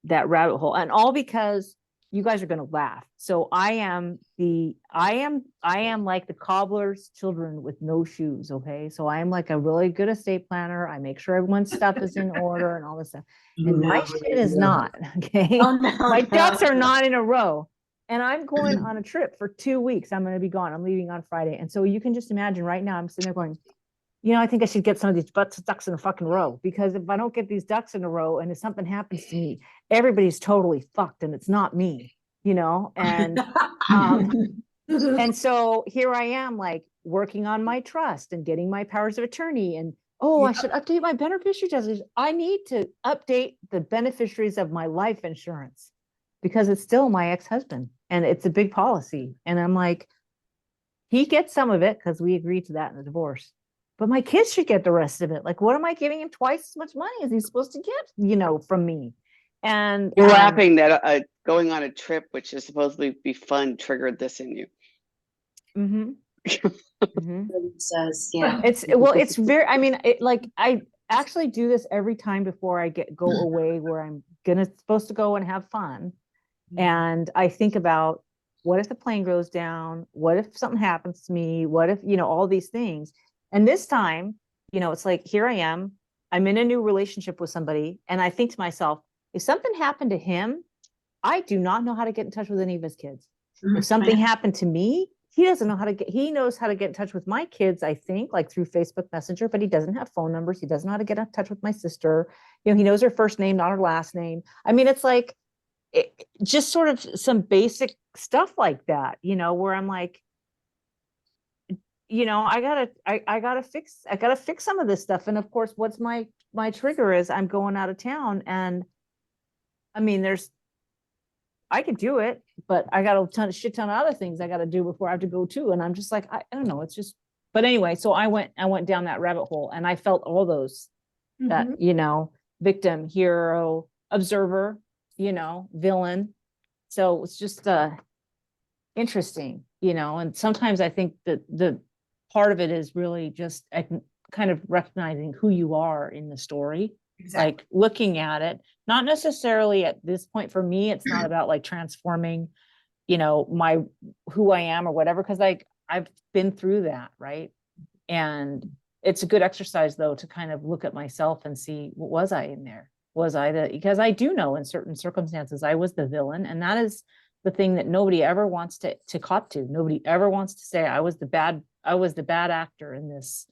rabbit hole, and all because you guys are going to laugh. So I am like the cobbler's children with no shoes. Okay. So I am like a really good estate planner. I make sure everyone's stuff is in order and all this stuff. And my shit is not. Okay. Oh, no, My no. ducks are not in a row. And I'm going on a trip for 2 weeks. I'm going to be gone. I'm leaving on Friday. And so you can just imagine right now I'm sitting there going, I think I should get some of these ducks in a fucking row, because if I don't get these ducks in a row and if something happens to me, everybody's totally fucked and it's not me, and and so here I am, like working on my trust and getting my powers of attorney, and I should update my beneficiary designation. I need to update the beneficiaries of my life insurance because it's still my ex-husband and it's a big policy. And I'm like, he gets some of it because we agreed to that in the divorce. But my kids should get the rest of it. Like, what am I giving him twice as much money as he's supposed to get, from me? And You're laughing that going on a trip, which is supposedly be fun, triggered this in you. Says, yeah. It's very, I mean, I actually do this every time before I go away where I'm supposed to go and have fun. And I think about, what if the plane goes down? What if something happens to me? What if, all these things? And this time, it's like, here I am, I'm in a new relationship with somebody. And I think to myself, if something happened to him, I do not know how to get in touch with any of his kids. If something happened to me, he doesn't know he knows how to get in touch with my kids, I think, like through Facebook Messenger, but he doesn't have phone numbers. He doesn't know how to get in touch with my sister. He knows her first name, not her last name. I mean, it's like, just sort of some basic stuff like that, where I'm like, I gotta fix some of this stuff. And of course, what's my trigger is I'm going out of town, and I mean, I could do it, but I got a shit ton of other things I got to do before I have to go too. And I'm just like, I don't know. It's just, but anyway, so I went down that rabbit hole, and I felt all those that, Mhm. victim, hero, observer, villain. So it's just interesting, and sometimes I think that the part of it is really just kind of recognizing who you are in the story, Exactly. like looking at it, not necessarily at this point for me, it's not about like transforming, my who I am or whatever, because like I've been through that, right? And it's a good exercise though to kind of look at myself and see, what was I in there? Was I because I do know in certain circumstances I was the villain, and that is the thing that nobody ever wants to cop to. Nobody ever wants to say I was the bad actor in this,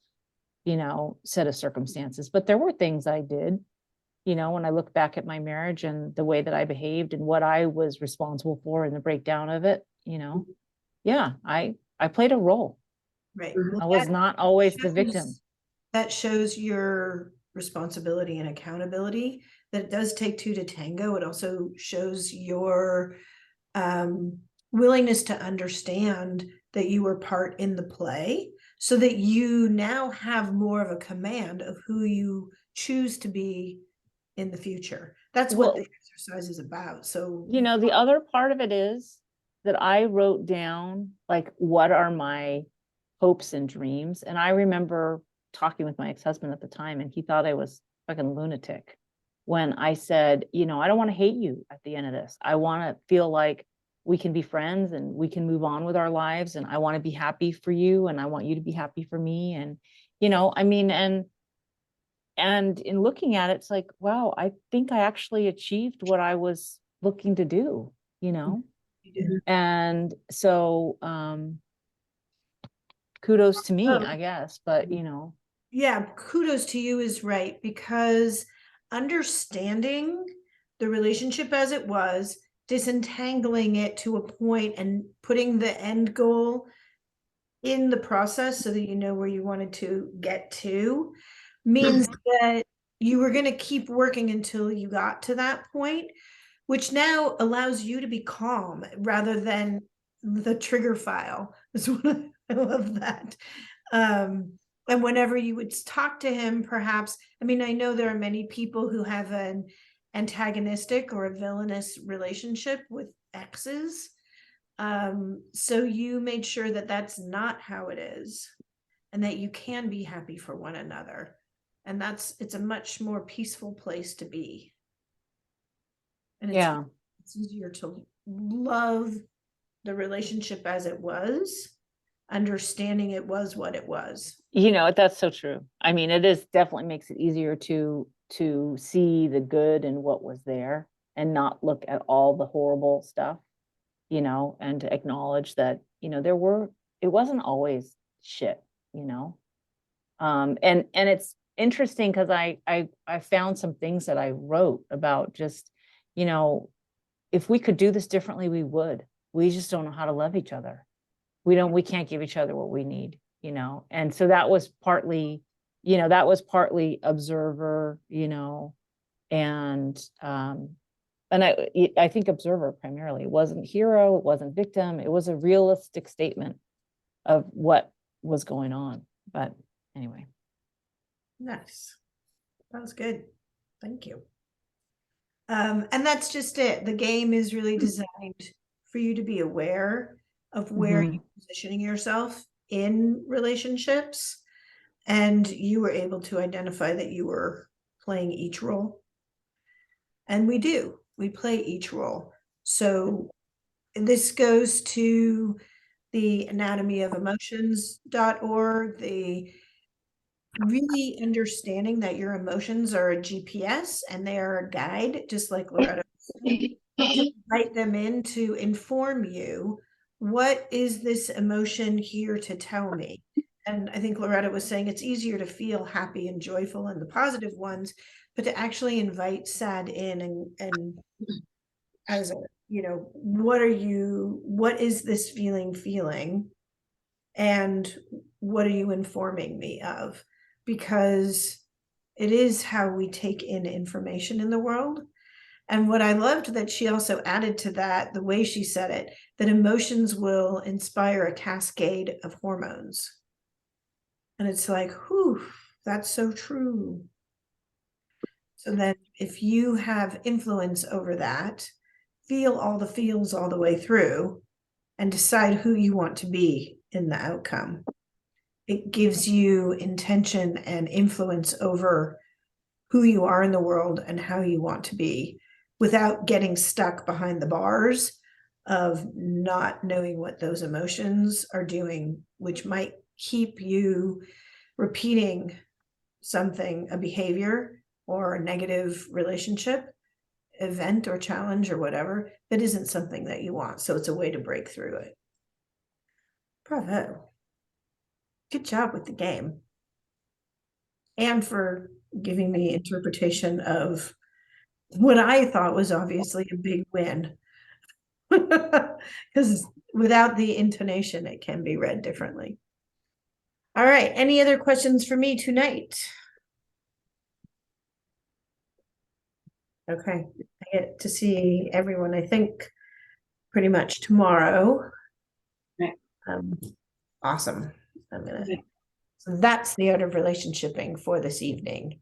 set of circumstances. But there were things I did, when I look back at my marriage and the way that I behaved and what I was responsible for in the breakdown of it, yeah, I played a role. Right. Mhm. Well, I was not always the victim. that shows your responsibility and accountability, that it does take two to tango. It also shows your willingness to understand that you were part in the play, so that you now have more of a command of who you choose to be in the future. That's what Well, the exercise is about. So, the other part of it is that I wrote down like what are my hopes and dreams. And I remember talking with my ex-husband at the time, and he thought I was fucking lunatic when I said, I don't want to hate you at the end of this. I want to feel like we can be friends and we can move on with our lives. And I want to be happy for you, and I want you to be happy for me. And, I mean, and in looking at it, it's like, wow, I think I actually achieved what I was looking to do, you did. and so kudos to me, Oh. I guess, but Yeah, kudos to you is right, because understanding the relationship as it was, disentangling it to a point and putting the end goal in the process so that you know where you wanted to get to, means that you were going to keep working until you got to that point, which now allows you to be calm rather than the trigger file. Is what I love that. And whenever you would talk to him, perhaps, I mean, I know there are many people who have an antagonistic or a villainous relationship with exes. So you made sure that that's not how it is, and that you can be happy for one another. And it's a much more peaceful place to be. And yeah. it's easier to love the relationship as it was, understanding it was what it was. That's so true. I mean, it is definitely makes it easier to see the good in what was there and not look at all the horrible stuff, and to acknowledge that, it wasn't always shit, and it's interesting because I found some things that I wrote about just, if we could do this differently, we would. We just don't know how to love each other. We can't give each other what we need, and so that was partly observer, and I think observer primarily. It wasn't hero, it wasn't victim, it was a realistic statement of what was going on. But anyway. Nice. That was good. Thank you. And that's just it. The game is really designed for you to be aware of where Mhm. you're positioning yourself in relationships, and you were able to identify that you were playing each role. And we play each role. So this goes to the anatomy of emotions.org, the really understanding that your emotions are a GPS and they are a guide, just like Loretta said, to invite them in to inform you, what is this emotion here to tell me? And I think Loretta was saying it's easier to feel happy and joyful and the positive ones, but to actually invite sad in and as a, what is this feeling? And what are you informing me of? Because it is how we take in information in the world. And what I loved that she also added to that, the way she said it, that emotions will inspire a cascade of hormones. And it's like, whew, that's so true. So that if you have influence over that, feel all the feels all the way through and decide who you want to be in the outcome. It gives you intention and influence over who you are in the world and how you want to be without getting stuck behind the bars of not knowing what those emotions are doing, which might keep you repeating something, a behavior or a negative relationship, event or challenge or whatever, that isn't something that you want. So it's a way to break through it. Bravo. Good job with the game. And for giving me interpretation of what I thought was obviously a big win. Because without the intonation, it can be read differently. All right. Any other questions for me tonight? Okay. I get to see everyone, I think, pretty much tomorrow. Right. Awesome. I'm gonna. Okay. So that's the art of relationshiping for this evening.